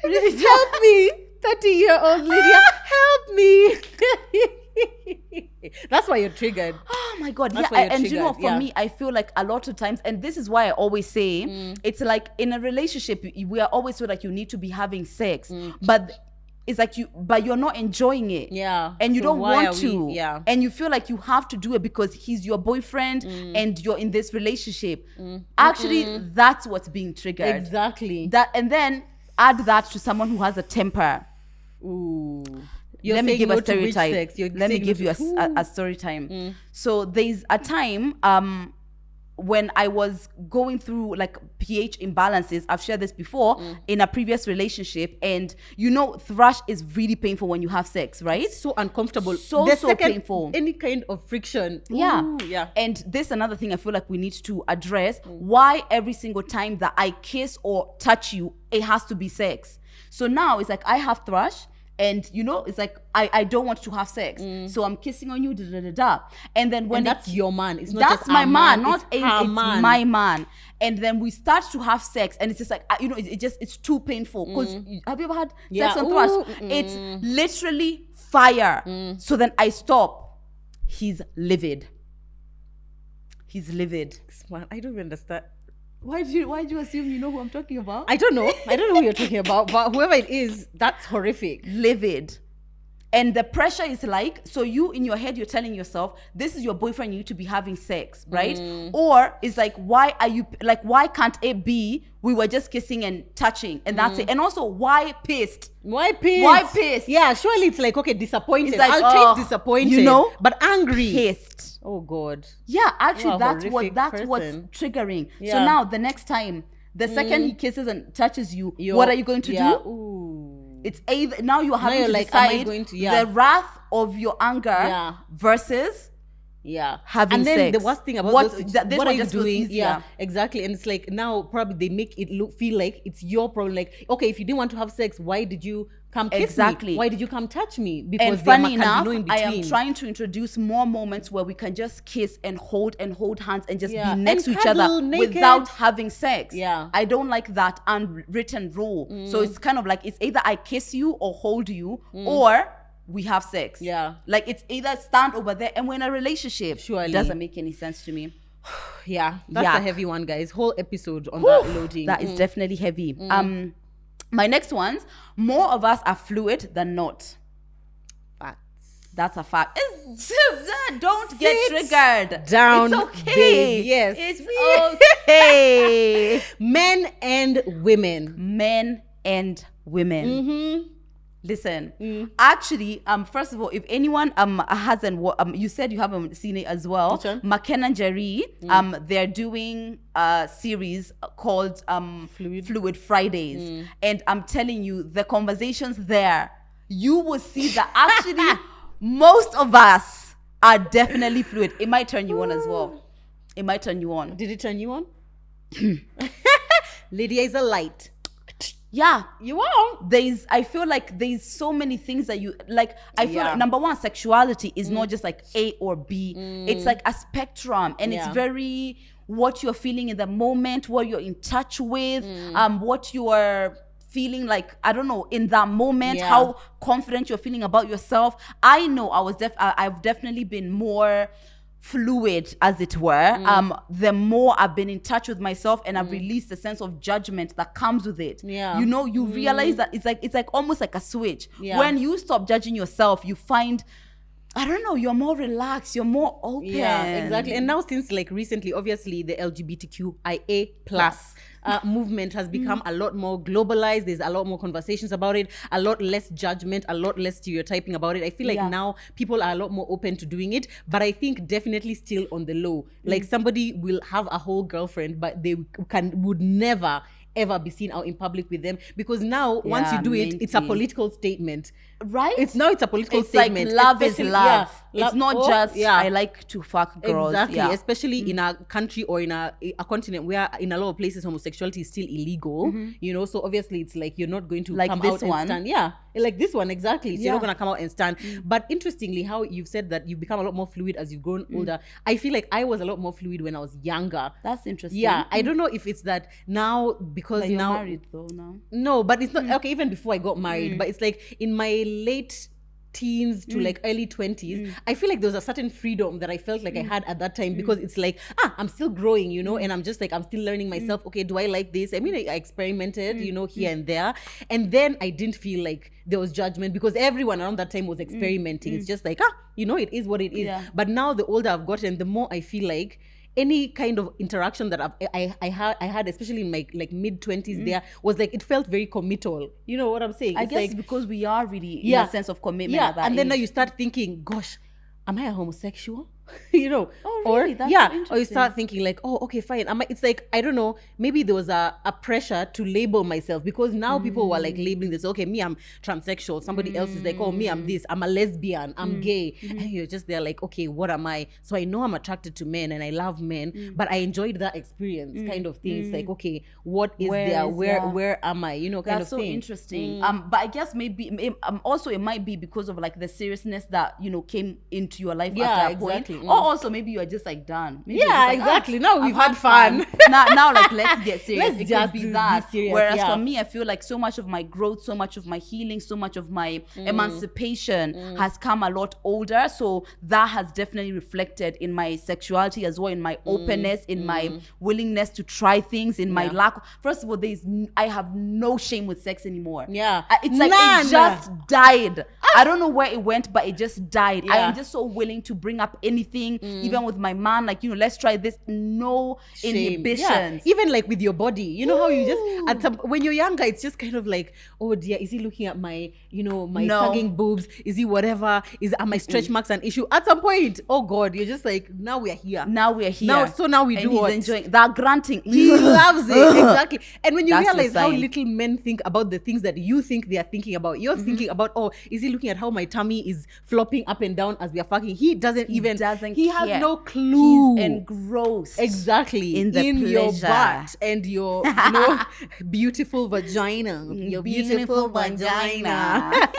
really help me, 30-year-old Lydia, help me. That's why you're triggered. Oh my god. And you know, for me, I feel like a lot of times, and this is why I always say it's like in a relationship we are always so like you need to be having sex, but it's like but you're not enjoying it. And you don't want to. And you feel like you have to do it because he's your boyfriend and you're in this relationship. Actually, that's what's being triggered. Exactly. And then add that to someone who has a temper. Ooh. Let me give a story time. Let me give you a story time. So there's a time when I was going through like pH imbalances. I've shared this before in a previous relationship, and thrush is really painful when you have sex, right? It's so uncomfortable. So painful. Any kind of friction. Ooh, yeah. And this is another thing I feel like we need to address. Why every single time that I kiss or touch you, it has to be sex? So now it's like I have thrush. And it's like I don't want to have sex, so I'm kissing on you, and then when that's your man, it's not that's just my man, it's my man. And then we start to have sex, and it's just like it's too painful. Because have you ever had sex on thrush? It's literally fire. So then I stop. He's livid. Man, I don't even understand. Why do you assume you know who I'm talking about? I don't know who you're talking about, but whoever it is, that's horrific. Livid. And the pressure is like, so you in your head, you're telling yourself, this is your boyfriend, you need to be having sex, right? Or it's like, why can't it be we were just kissing and touching and that's it? And also, why pissed? Why pissed? Yeah, surely it's like, okay, disappointed. It's like, I'll take disappointed, you know, but angry. Pissed. Oh God. Yeah, actually, that's what's person. triggering. Yeah. So now the next time, the second he kisses and touches you, what are you going to do? Ooh. It's either now you're having to like, decide am I going to, the wrath of your anger versus having and then sex. the worst thing about what are you doing? Yeah, exactly. And it's like now probably they make it feel like it's your problem. Like, okay, if you didn't want to have sex, why did you come kiss me? Why did you come touch me? Because and funny enough, I am trying to introduce more moments where we can just kiss and hold hands and just be next to each other naked. Without having sex. Yeah, I don't like that unwritten rule. So it's kind of like it's either I kiss you or hold you or we have sex. Yeah. Like it's either stand over there and we're in a relationship. Surely. It doesn't make any sense to me. Yeah. That's a heavy one, guys. Whole episode on that loading. That is definitely heavy. My next ones, more of us are fluid than not. Facts. That's a fact. Don't get triggered. Down. It's okay. Babe. Yes. It's okay. Men and women. Men and women. Listen, actually, first of all, if anyone hasn't, you said you haven't seen it as well. McKenna and Jerry, they're doing a series called Fluid Fridays, and I'm telling you, the conversations there, you will see that actually most of us are definitely fluid. It might turn you on as well. It might turn you on. Did it turn you on? Lydia is a light. Yeah, you won't. I feel like there's so many things that you like. I feel like number one, sexuality is not just like A or B. It's like a spectrum, and it's very what you're feeling in the moment, what you're in touch with, what you are feeling like, I don't know, in that moment, how confident you're feeling about yourself. I know I've definitely been more fluid, as it were, the more I've been in touch with myself and I've released the sense of judgment that comes with it. Yeah. You know, you realize that it's like almost like a switch. Yeah. When you stop judging yourself, you find, I don't know, you're more relaxed, you're more open. Yeah, exactly. And now since like recently, obviously the LGBTQIA plus movement has become a lot more globalized. There's a lot more conversations about it, a lot less judgment, a lot less stereotyping about it. I feel like now people are a lot more open to doing it, but I think definitely still on the low. Like somebody will have a whole girlfriend, but they would never ever be seen out in public with them, because now once you do it, it's a political statement, right? It's a political statement. Like love is love. It's not just I like to fuck girls. Exactly, especially in a country or in a continent where in a lot of places homosexuality is still illegal. You know, so obviously it's like you're not going to like come this out one. and stand. Yeah, like this one exactly. So you're not gonna come out and stand. But interestingly, how you've said that you've become a lot more fluid as you've grown older. I feel like I was a lot more fluid when I was younger. That's interesting. Yeah, I don't know if it's that now because but you're now married though now. No, but it's not okay. Even before I got married, but it's like in my late teens to like early 20s, I feel like there was a certain freedom that I felt like I had at that time, because it's like, I'm still growing, you know, and I'm just like, I'm still learning myself. Okay, do I like this? I mean, I experimented, you know, here and there. And then I didn't feel like there was judgment because everyone around that time was experimenting. It's just like, you know, it is what it is. Yeah. But now the older I've gotten, the more I feel like any kind of interaction that I had, especially in my like mid-20s, there was like, it felt very committal. You know what I'm saying? I guess like, because we are really in a sense of commitment at that and then age. Now you start thinking, gosh, am I a homosexual? You know? Oh, really? That's so interesting. Or you start thinking like, oh, okay, fine. It's like, I don't know, maybe there was a pressure to label myself, because now people were like labeling this, okay, me, I'm transsexual. Somebody else is like, oh, me, I'm this, I'm a lesbian, I'm gay. And you're just there like, okay, what am I? So I know I'm attracted to men and I love men, but I enjoyed that experience kind of thing. It's like, okay, what is there? Where am I? You know, kind That's of thing. That's so interesting. But I guess maybe, also it might be because of like the seriousness that, you know, came into your life after that point. Or also maybe you are just like done. Maybe like, exactly. Now we've had fun. now like let's get serious. Let's just be that. Serious. Whereas for me, I feel like so much of my growth, so much of my healing, so much of my emancipation has come a lot older. So that has definitely reflected in my sexuality as well, in my openness, in my willingness to try things, in my lack. First of all, I have no shame with sex anymore. Yeah. It's like it just died. I don't know where it went, but it just died. I am just so willing to bring up anything, even with my man, like, let's try this. No inhibitions. Even like with your body, you know how you just, when you're younger, it's just kind of like, oh dear, is he looking at my, my sagging boobs? Is he whatever? Are my stretch marks an issue? At some point, oh God, you're just like, now we're here. Now we do what? Enjoying that granting. He loves it. Exactly. And when you realize how little men think about the things that you think they are thinking about, you're thinking about, oh, is he looking at how my tummy is flopping up and down as we are fucking? He doesn't he has no clue. He's engrossed. Exactly. In your butt and your beautiful vagina. Your beautiful vagina.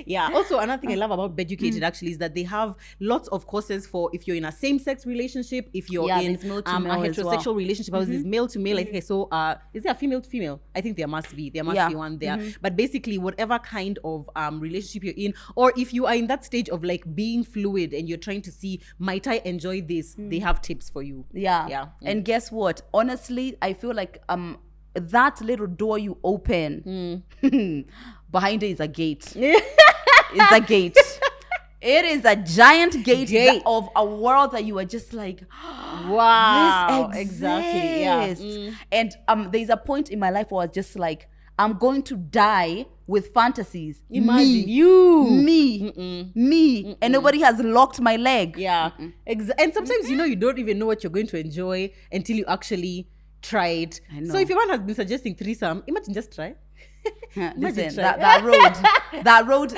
Yeah. Also, another thing I love about Beducated actually is that they have lots of courses for if you're in a same-sex relationship, if you're in a heterosexual relationship, is male to male. I think I saw, is there a female to female? I think there must be one there. But basically, whatever kind of relationship you're in, or if you are in that stage of like being fluid and you're trying to see, might I enjoy this? They have tips for you. Yeah. And guess what? Honestly, I feel like that little door you open, behind it is a gate. It's a gate. It is a giant gate of a world that you are just like, wow, this exactly. Yeah. And there's a point in my life where I was just like, I'm going to die with fantasies. Imagine me, and nobody has locked my leg. Yeah. And sometimes you don't even know what you're going to enjoy until you actually try it. I know. So if your man has been suggesting threesome, imagine just try. Listen, that road.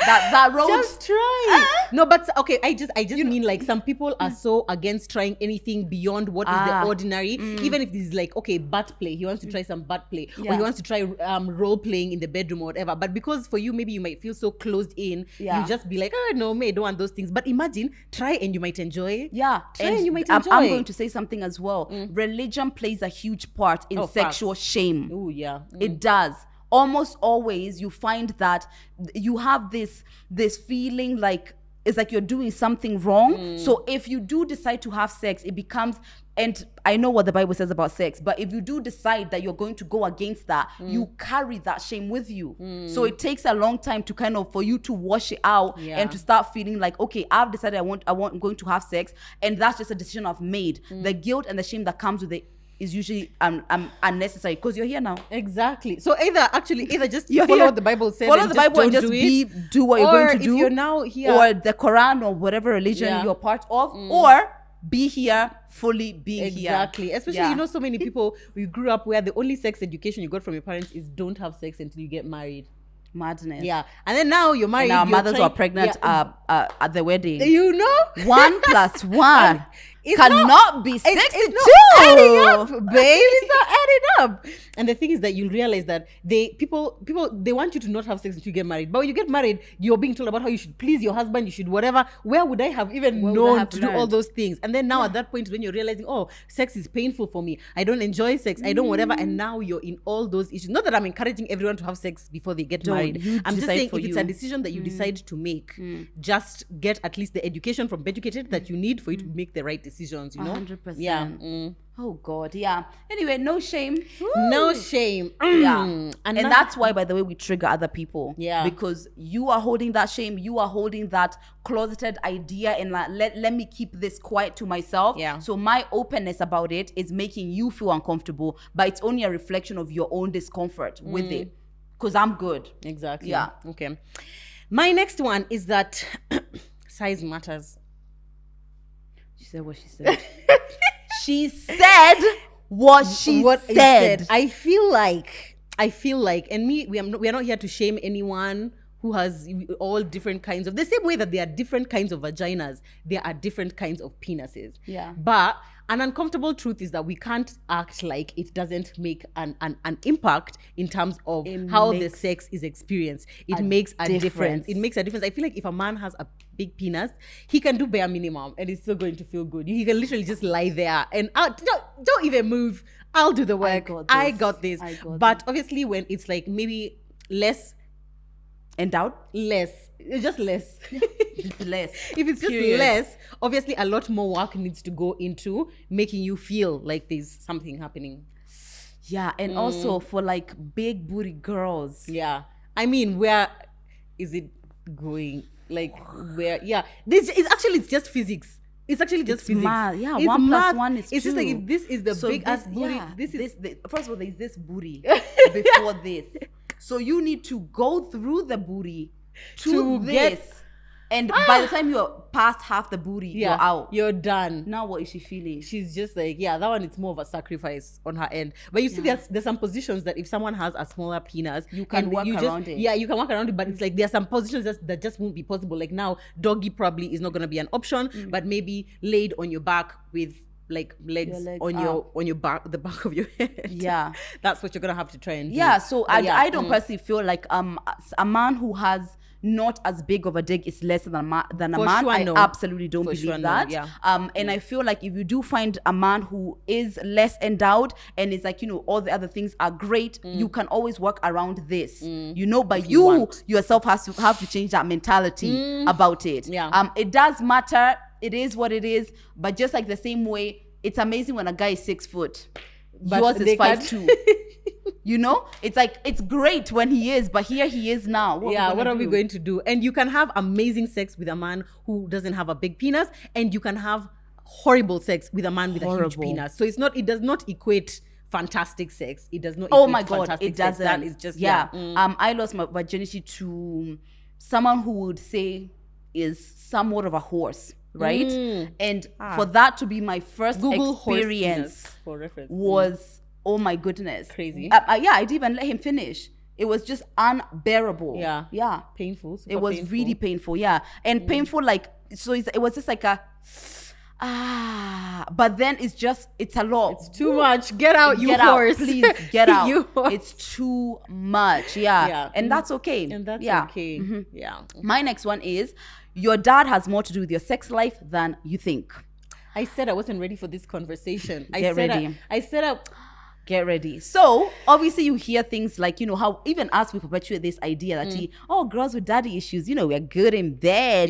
Just try. No, but okay, I just mean like some people are so against trying anything beyond what is the ordinary. Even if this is like, okay, butt play, he wants to try some butt play, or he wants to try role playing in the bedroom or whatever. But because for you, maybe you might feel so closed in, you just be like, oh no, I don't want those things. But imagine, try and you might enjoy it. Yeah, and you might enjoy I'm going to say something as well. Religion plays a huge part in sexual shame. Oh yeah, it does. Almost always you find that you have this feeling like it's like you're doing something wrong. So if you do decide to have sex, it becomes, and I know what the Bible says about sex, but if you do decide that you're going to go against that, you carry that shame with you. So it takes a long time to kind of for you to wash it out and to start feeling like, okay, I've decided I'm going to have sex, and that's just a decision I've made. The guilt and the shame that comes with it is usually unnecessary because you're here now. Exactly. So either just follow what the Bible says. Follow the Bible and just do what you're going to do. Or if you're now here, or the Quran or whatever religion you're part of, or be here fully being here. Exactly. Especially so many people, we grew up where the only sex education you got from your parents is don't have sex until you get married. Madness. Yeah. And then now you're married. And our mothers were pregnant at the wedding. 1 plus 1 cannot be 62. It's not adding up, babe. It's not adding up. And the thing is that you'll realize that people they want you to not have sex until you get married. But when you get married, you're being told about how you should please your husband, you should whatever. Where would I have even known to do all those things? And then now at that point when you're realizing, oh, sex is painful for me. I don't enjoy sex. I don't whatever. And now you're in all those issues. Not that I'm encouraging everyone to have sex before they get married. I'm just saying if it's a decision that you decide to make, just get at least the education from Beducated that you need for you to make the right decisions, 100%. Yeah. Oh God, yeah. Anyway, no shame. No shame. Yeah. And that's why, by the way, we trigger other people. Yeah. Because you are holding that shame, you are holding that closeted idea and like, let me keep this quiet to myself. Yeah. So my openness about it is making you feel uncomfortable, but it's only a reflection of your own discomfort with it. Because I'm good. Exactly. Yeah. Okay. My next one is that size matters. She said what she said. She said what she said. I feel like, and we are not here to shame anyone who has all different kinds of, the same way that there are different kinds of vaginas, there are different kinds of penises. Yeah. But an uncomfortable truth is that we can't act like it doesn't make an impact in terms of how the sex is experienced. It makes a difference. It makes a difference. I feel like if a man has a big penis, he can do bare minimum and it's still going to feel good. He can literally just lie there and don't even move. I'll do the work. I got this. But obviously when it's like maybe less endowed, it's just less. It's less. If it's just less, obviously a lot more work needs to go into making you feel like there's something happening. Yeah, and also for like big booty girls. Yeah. I mean, where is it going like where this is actually it's just physics. It's actually just physics. Math. Yeah, it's 1 math. + 1 is 2. It's just like if this is the So big ass booty. yeah, This is first of all, there's this booty before this. So you need to go through the booty to this. And by the time you're past half the booty, you're out. You're done. Now what is she feeling? She's just like, that one, it's more of a sacrifice on her end. But you see, there's some positions that if someone has a smaller penis, you can work around it. Yeah, you can work around it, but it's like there are some positions that just won't be possible. Like now, doggy probably is not going to be an option, but maybe laid on your back with like legs on your back, the back of your head. Yeah. That's what you're going to have to try and do. Yeah, so I don't personally feel like a man who has not as big of a dick is less than a man. Sure, I absolutely don't believe that. Yeah. And I feel like if you do find a man who is less endowed and is like, all the other things are great, you can always work around this, but you yourself have to change that mentality about it. Yeah. It does matter. It is what it is. But just like the same way, it's amazing when a guy is 6 foot. But yours is 5'2". It's like, it's great when he is, but here he is now. What are we going to do? And you can have amazing sex with a man who doesn't have a big penis, and you can have horrible sex with a man with a huge penis. So it does not equate fantastic sex. It does not. Oh my God, it doesn't. That is just I lost my virginity to someone who would say is somewhat of a horse. Right? And for that to be my first experience for reference. Was, oh my goodness. Crazy. I didn't even let him finish. It was just unbearable. Yeah. Painful. It was really painful. Yeah. And painful, like, so it was just like but then it's a lot. It's too much. Get out, you horse. Please, get out. It's too much. Yeah. And that's okay. Okay. Mm-hmm. Yeah. My next one is, your dad has more to do with your sex life than you think. I said I wasn't ready for this conversation. Get ready. Get ready. So obviously you hear things like, how even us, we perpetuate this idea that girls with daddy issues, we're good in bed,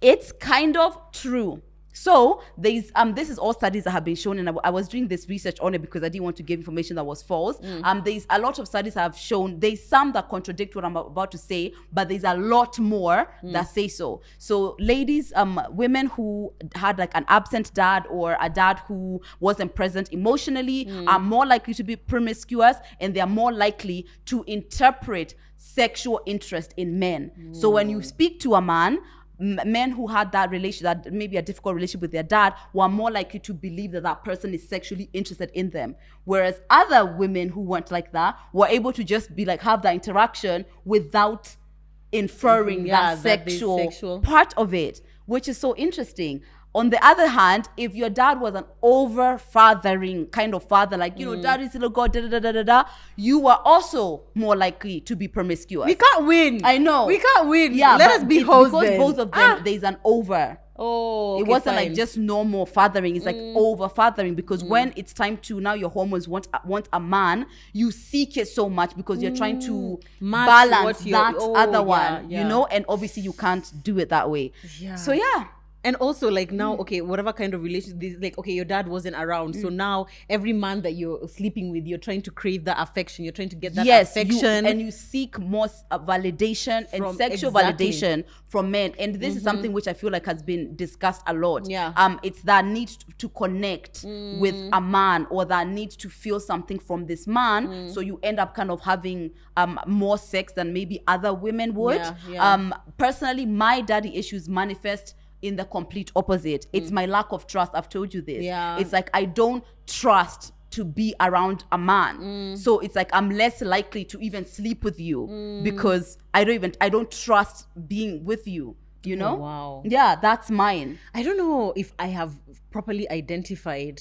It's kind of true. So there's this is all studies that have been shown, and I was doing this research on it because I didn't want to give information that was false. There's a lot of studies that have shown, there's some that contradict what I'm about to say, but there's a lot more that say so. So ladies, women who had like an absent dad or a dad who wasn't present emotionally are more likely to be promiscuous, and they're more likely to interpret sexual interest in men. So when you speak to a man, men who had that maybe a difficult relationship with their dad, were more likely to believe that person is sexually interested in them. Whereas other women who weren't like that were able to just be like, have that interaction without inferring that sexual part of it, which is so interesting. On the other hand, if your dad was an over-fathering kind of father, like, daddy's little god, you were also more likely to be promiscuous. We can't win. I know. We can't win. Yeah, let us be hoes because then. Both of them, there's an over. Oh, okay, it wasn't fine. like just normal fathering. It's like over-fathering, because when it's time to, now your hormones want a man, you seek it so much because you're trying to balance that other one, and obviously you can't do it that way. Yeah. So yeah. And also, like, now, okay, whatever kind of relationship, like, okay, your dad wasn't around. So now every man that you're sleeping with, you're trying to crave that affection. You're trying to get that affection. And you seek more validation and sexual validation from men. And this is something which I feel like has been discussed a lot. Yeah. It's that need to connect with a man, or that need to feel something from this man. So you end up kind of having more sex than maybe other women would. Personally, my daddy issues manifest in the complete opposite. It's my lack of trust. I've told you this. Yeah. It's like, I don't trust to be around a man. So it's like, I'm less likely to even sleep with you because I don't trust being with you, Oh, wow. Yeah, that's mine. I don't know if I have properly identified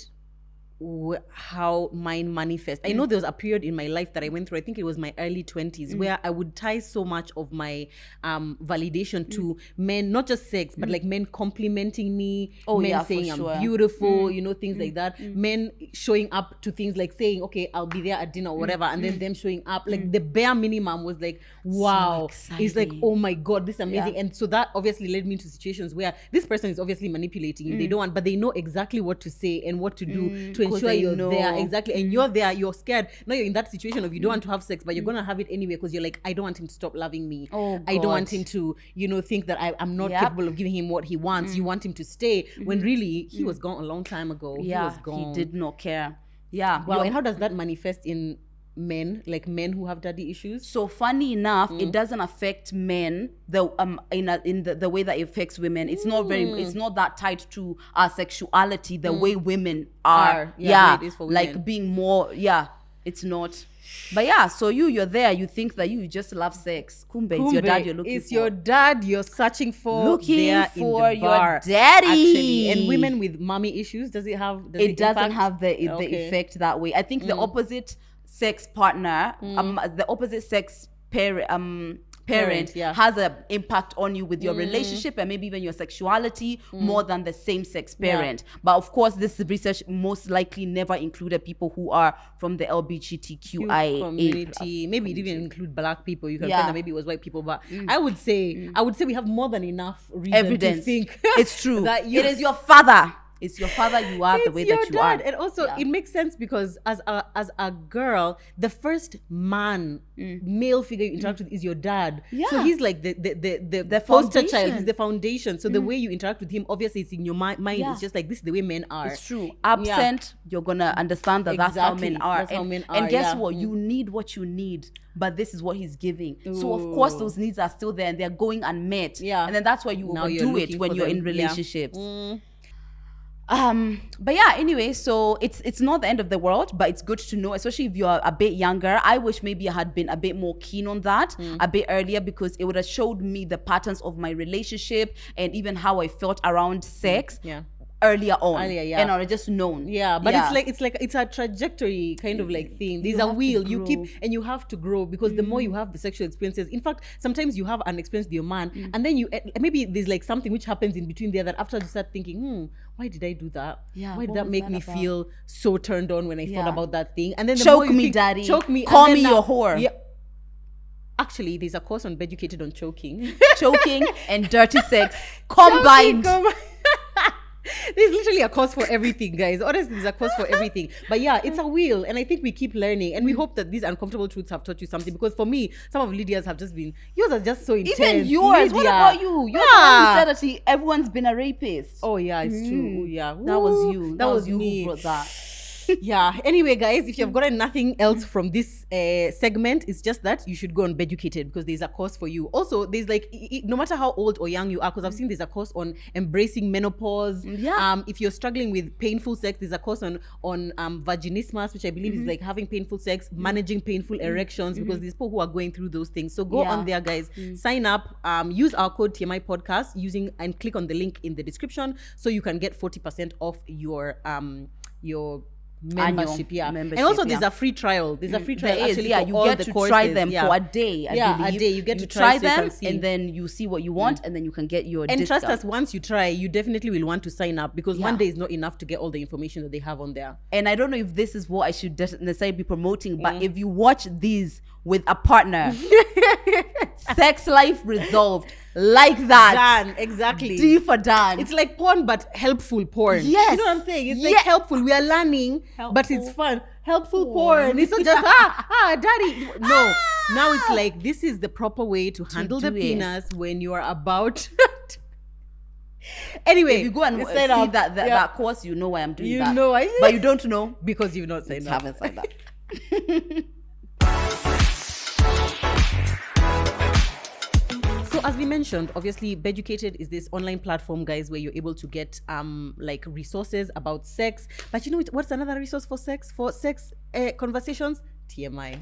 how mine manifests. I know there was a period in my life that I went through, I think it was my early 20s, where I would tie so much of my validation to men, not just sex, but like men complimenting me, men saying I'm beautiful, things like that. Men showing up to things like saying, okay, I'll be there at dinner or whatever, and then them showing up. Like the bare minimum was like, wow. So it's like, oh my God, this is amazing. And so that obviously led me into situations where this person is obviously manipulating you. They don't want, but they know exactly what to say and what to do to ensure you're there. Exactly. And you're there, you're scared. Now you're in that situation of you don't want to have sex, but you're going to have it anyway because you're like, I don't want him to stop loving me. I don't want him to, think that I'm not capable of giving him what he wants. You want him to stay when really he was gone a long time ago. Yeah, he was gone. He did not care. Yeah. Wow. And how does that manifest in men, like men who have daddy issues? So funny enough, it doesn't affect men in the way that it affects women. It's not it's not that tied to our sexuality the way women are. Yeah, it is for women. Like being more. Yeah, it's not. But yeah, so you're there. You think that you just love sex. Kumbe, it's your dad you're looking for. It's your dad you're searching for. Looking for your daddy. Actually, and women with mommy issues, does it have? It doesn't have the effect that way. I think the opposite sex partner, the opposite sex parent has an impact on you with your relationship and maybe even your sexuality more than the same sex parent. But of course, this research most likely never included people who are from the LGBTQIA community. Maybe it even include black people. You can find that maybe it was white people, but I would say we have more than enough evidence to think it's true that it is your father. It's your father you are the way that you dad. are. And also it makes sense because as a girl, the first male figure you interact with is your dad. Yeah. So he's like the poster child. He's the foundation. So the way you interact with him, obviously it's in your mind. It's just like this is the way men are. It's true. Absent, you're gonna understand that that's how men are. And guess what? You need what you need. But this is what he's giving. Ooh. So of course those needs are still there and they're going unmet. Yeah. And then that's why you overdo it when you're in relationships. Yeah. But yeah, anyway, so it's not the end of the world, but it's good to know, especially if you're a bit younger. I wish maybe I had been a bit more keen on that a bit earlier, because it would have showed me the patterns of my relationship and even how I felt around sex. Earlier on, and are just known. But it's a trajectory kind of like thing. There's a wheel you keep, and you have to grow, because the more you have the sexual experiences, in fact, sometimes you have an experience with your man, and then you maybe there's like something which happens in between there that after you start thinking, why did I do that? Why did that make me feel so turned on when I thought about that thing? And then the choke me, daddy. Choke me. Call me your whore. Yeah. Actually, there's a course on Beducated on choking, and dirty sex combined. There's literally a course for everything, guys. Honestly, there's a course for everything. But yeah, it's a wheel, and I think we keep learning, and we hope that these uncomfortable truths have taught you something. Because for me, some of Lydia's have just been, yours are just so intense. Even yours. Lydia. What about you? You're the one who said that everyone's been a rapist. Oh yeah, it's true. Yeah, that was you. That was you me who brought that. Yeah. Anyway, guys, if you've gotten nothing else from this segment, it's just that you should go on Beducated, because there's a course for you. Also, there's like, no matter how old or young you are, because I've seen there's a course on embracing menopause. If you're struggling with painful sex, there's a course on vaginismus, which I believe is like having painful sex, managing painful erections, because there's people who are going through those things. So go on there, guys, sign up, use our code TMI podcast and click on the link in the description, so you can get 40% off your membership. And also there's a free trial. There's a free trial. You get to try them for a day. A day. You get to try them, and then you see what you want, and then you can get your discount. Trust us, once you try, you definitely will want to sign up, because one day is not enough to get all the information that they have on there. And I don't know if this is what I should necessarily be promoting, but if you watch these with a partner, sex life resolved. Like that. Done. Exactly. D for done. It's like porn, but helpful porn. Yes. You know what I'm saying? It's like helpful. We are learning, but it's fun. Helpful porn. It's not just, daddy. No. Now it's like, this is the proper way to handle the penis when you are about Anyway, if you go and see that course, you know why I'm doing that. You know, but you don't know because you've not signed up. Haven't signed up. So as we mentioned, obviously, Beducated is this online platform, guys, where you're able to get like resources about sex. But you know what's another resource for sex? For sex conversations? TMI.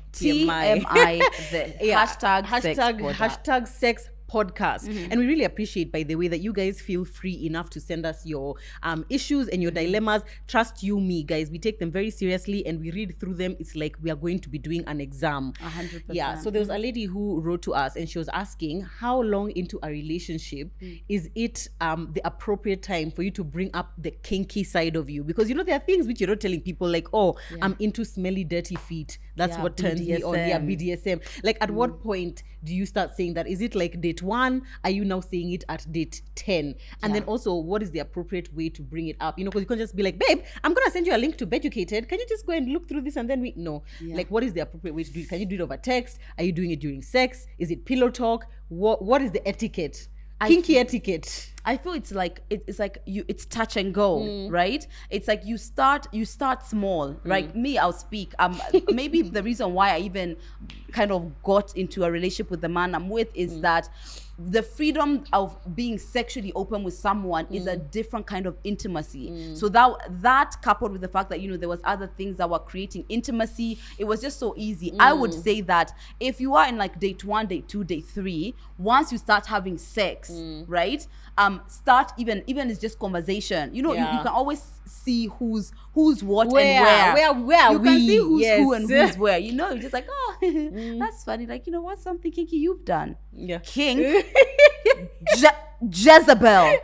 Hashtag sex podcast. And we really appreciate, by the way, that you guys feel free enough to send us your issues and your dilemmas. Trust you me, guys, we take them very seriously and we read through them. It's like we are going to be doing an exam. 100%. Yeah. So there was a lady who wrote to us and she was asking, how long into a relationship is it the appropriate time for you to bring up the kinky side of you? Because you know there are things which you're not telling people, like, I'm into smelly dirty feet. That's what turns me on. Yeah, BDSM. Like, at what point do you start saying that? Is it like day date 1? Are you now saying it at date 10? And then also, what is the appropriate way to bring it up? You know, because you can't just be like, babe, I'm gonna send you a link to Beducated. Can you just go and look through this and then we no. Like, what is the appropriate way to do it? Can you do it over text? Are you doing it during sex? Is it pillow talk? What is the etiquette? Kinky etiquette. I feel it's like it's touch and go, right? It's like you start small, right? Me, I'll speak. Maybe the reason why I even kind of got into a relationship with the man I'm with is that the freedom of being sexually open with someone is a different kind of intimacy. So that coupled with the fact that, you know, there was other things that were creating intimacy, it was just so easy. I would say that if you are in like date 1, date 2, date 3, once you start having sex, right? Start even it's just conversation. You know, you can always see who's what and where. Where you can see who's who and who's where. You know, you're just like, oh, that's funny. Like, you know, what's something kinky you've done? Yeah. Kink. Jezebel.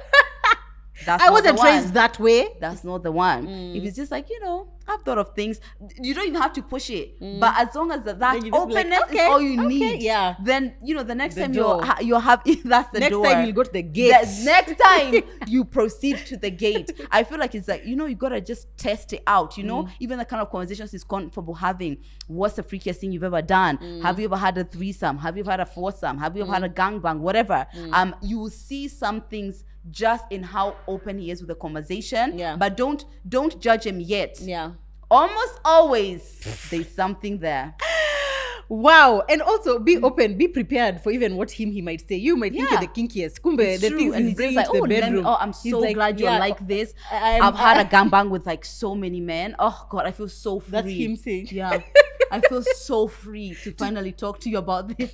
I wasn't raised that way. That's not the one. If it's just like, you know, I've thought of things, you don't even have to push it. But as long as that openness is all you need, then, you know, the next time you're happy, that's the door. Next time you go to the gate. Next time you proceed to the gate. I feel like it's like, you know, you got to just test it out, you know, even the kind of conversations he's comfortable having. What's the freakiest thing you've ever done? Have you ever had a threesome? Have you ever had a foursome? Have you ever had a gangbang? Whatever. You will see some things just in how open he is with the conversation, but don't judge him yet. Almost always there's something there. Wow. And also be open, be prepared for even what he might say. You might think you're the kinkiest. Kumbe, the things he's bringing to the bedroom. I'm so glad you're like this. I've had a gangbang with like so many men. Oh God, I feel so free. That's him saying. Yeah. I feel so free to finally talk to you about this.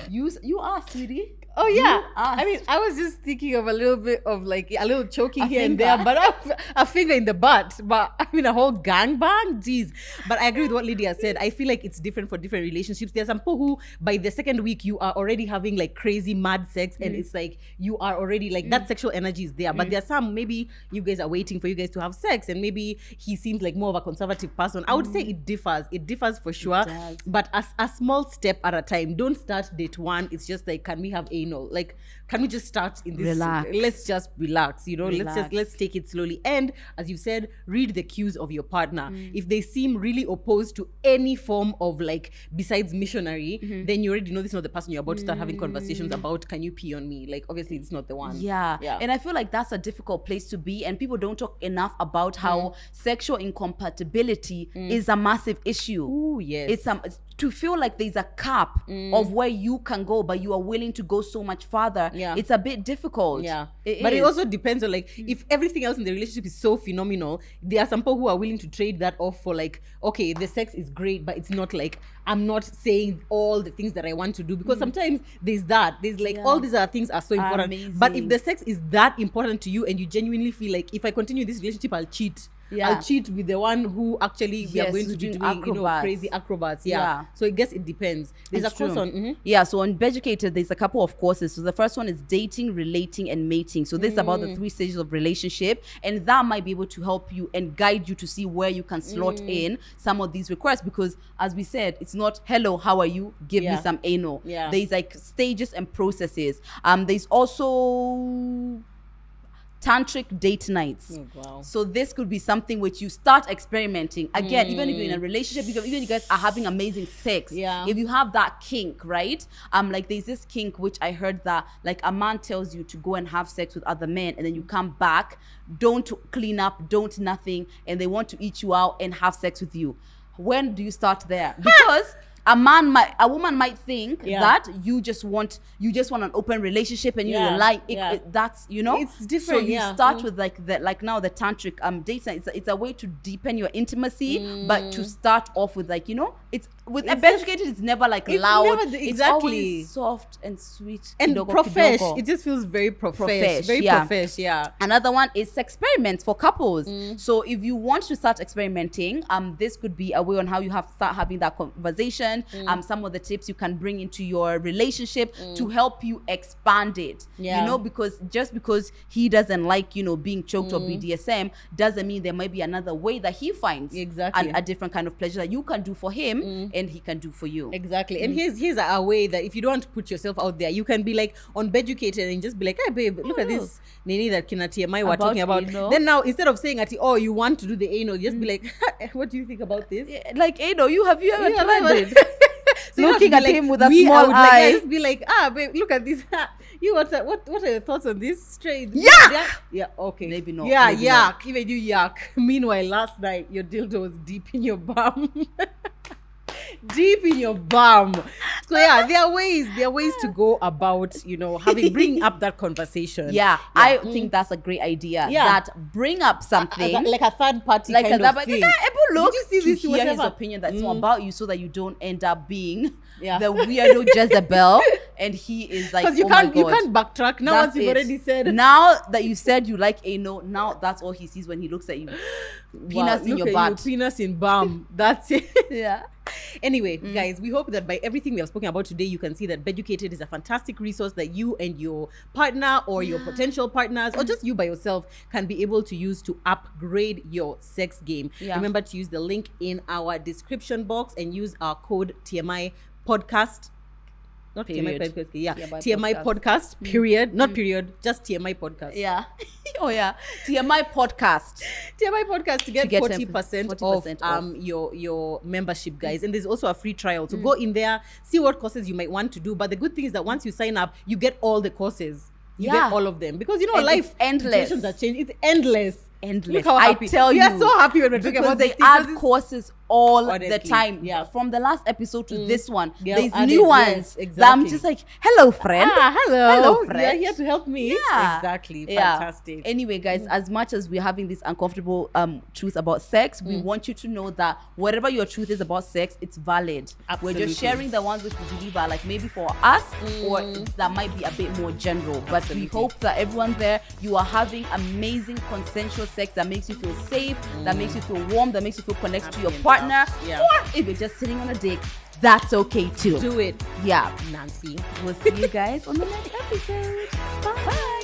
You are, sweetie. Oh yeah, I mean, I was just thinking of a little bit of like a little choking here and there, but a finger in the butt. But I mean, a whole gangbang, geez. But I agree with what Lydia said. I feel like it's different for different relationships. There's some people who, by the second week, you are already having like crazy mad sex, and it's like you are already like that sexual energy is there. But there's some, maybe you guys are waiting for you guys to have sex, and maybe he seems like more of a conservative person. I would say it differs. It differs for sure. But as a small step at a time. Don't start date 1. It's just like, can we have anal? Like, can we just start in this? Relax. Let's just relax, you know. Let's take it slowly. And as you said, read the cues of your partner. If they seem really opposed to any form of like besides missionary, then you already know this is not the person you're about to start having conversations about. Can you pee on me? Like, obviously it's not the one. Yeah. And I feel like that's a difficult place to be, and people don't talk enough about how sexual incompatibility is a massive issue. Ooh, yes. It's to feel like there's a cap of where you can go, but you are willing to go so much farther. It's a bit difficult. But it also depends on like, if everything else in the relationship is so phenomenal, there are some people who are willing to trade that off for like, okay, the sex is great, but it's not like, I'm not saying all the things that I want to do, because sometimes there's like all these other things are so important. Amazing. But if the sex is that important to you and you genuinely feel like, if I continue this relationship, I'll cheat. I'll cheat with the one who actually we are going to be doing, you know, crazy acrobats. So I guess it depends. There's a course on so on Beducated, there's a couple of courses. So the first one is dating, relating, and mating. So this is about the 3 stages of relationship, and that might be able to help you and guide you to see where you can slot in some of these requests, because as we said, it's not hello, how are you, give me some anal. There's like stages and processes. There's also Tantric date nights. So this could be something which you start experimenting. Again, even if you're in a relationship, even if you guys are having amazing sex, if you have that kink, right? Like there's this kink which I heard that like a man tells you to go and have sex with other men, and then you come back, don't clean up, don't nothing, and they want to eat you out and have sex with you. When do you start there? Because a woman might think that you just want an open relationship, and you like that's, you know, it's different. So you start with like now the tantric dates. It's a way to deepen your intimacy, but to start off with like, you know, it's Beducated, it's never like loud. It's always soft and sweet and profesh. It just feels very profesh. Profesh. Another one is experiments for couples. So if you want to start experimenting, this could be a way on how you start having that conversation. learned, some of the tips you can bring into your relationship to help you expand it. You know, because just because he doesn't like, you know, being choked or BDSM doesn't mean there might be another way that he finds a different kind of pleasure that you can do for him and he can do for you. Exactly. And here's a way that if you don't want to put yourself out there, you can be like on Beducated and just be like, hey babe, look at this Nini that Kina TMI we're talking about. Anal. Then now instead of saying you want to do the anal, just be like, what do you think about this? Like anal, have you ever tried it? So looking at him with a small eye. Just be like, babe, look at this. What are your thoughts on this? Straight? Yeah, okay. Maybe not. Yeah, maybe yuck. Not. Even you yuck. Meanwhile, last night your dildo was deep in your bum. Deep in your bum. So there are ways to go about, you know, bringing up that conversation. I think that's a great idea. That bring up something like a third party like kind of thing. Look, did you see this? To hear his opinion that's not about you, so that you don't end up being the weirdo Jezebel, and he is like, because you can't backtrack now. Once you've already said, now that you said you like anal, now that's all he sees when he looks at you. Penis in your butt. Penis in bum. That's it. Anyway, Mm. guys, we hope that by everything we have spoken about today, you can see that Beducated is a fantastic resource that you and your partner or your potential partners or just you by yourself can be able to use to upgrade your sex game. Remember to use the link in our description box and use our code TMI podcast. Not Period. TMI podcast. TMI podcast. Period. Not period. Just TMI podcast. TMI podcast. TMI podcast to get 40% off your membership, guys. And there's also a free trial. So go in there, see what courses you might want to do. But the good thing is that once you sign up, you get all the courses. You get all of them. Because, you know, and life endless. Situations are changing. It's endless. Look how happy. I tell you, we are so happy when we're talking about they add courses all the time. From the last episode to this one, there's new ones. Exactly. That I'm just like, hello friend. Hello friend. You're here to help me. Exactly. Fantastic. Anyway, guys, as much as we're having this uncomfortable truth about sex, we want you to know that whatever your truth is about sex, it's valid. Absolutely. We're just sharing the ones which we believe are like maybe for us or that might be a bit more general. But we hope that everyone there, you are having amazing consensual sex that makes you feel safe, that makes you feel warm, that makes you feel connected to your partner. Or if you're just sitting on a dick, that's okay too. Do it. Yeah. Nancy. We'll see you guys on the next episode. Bye.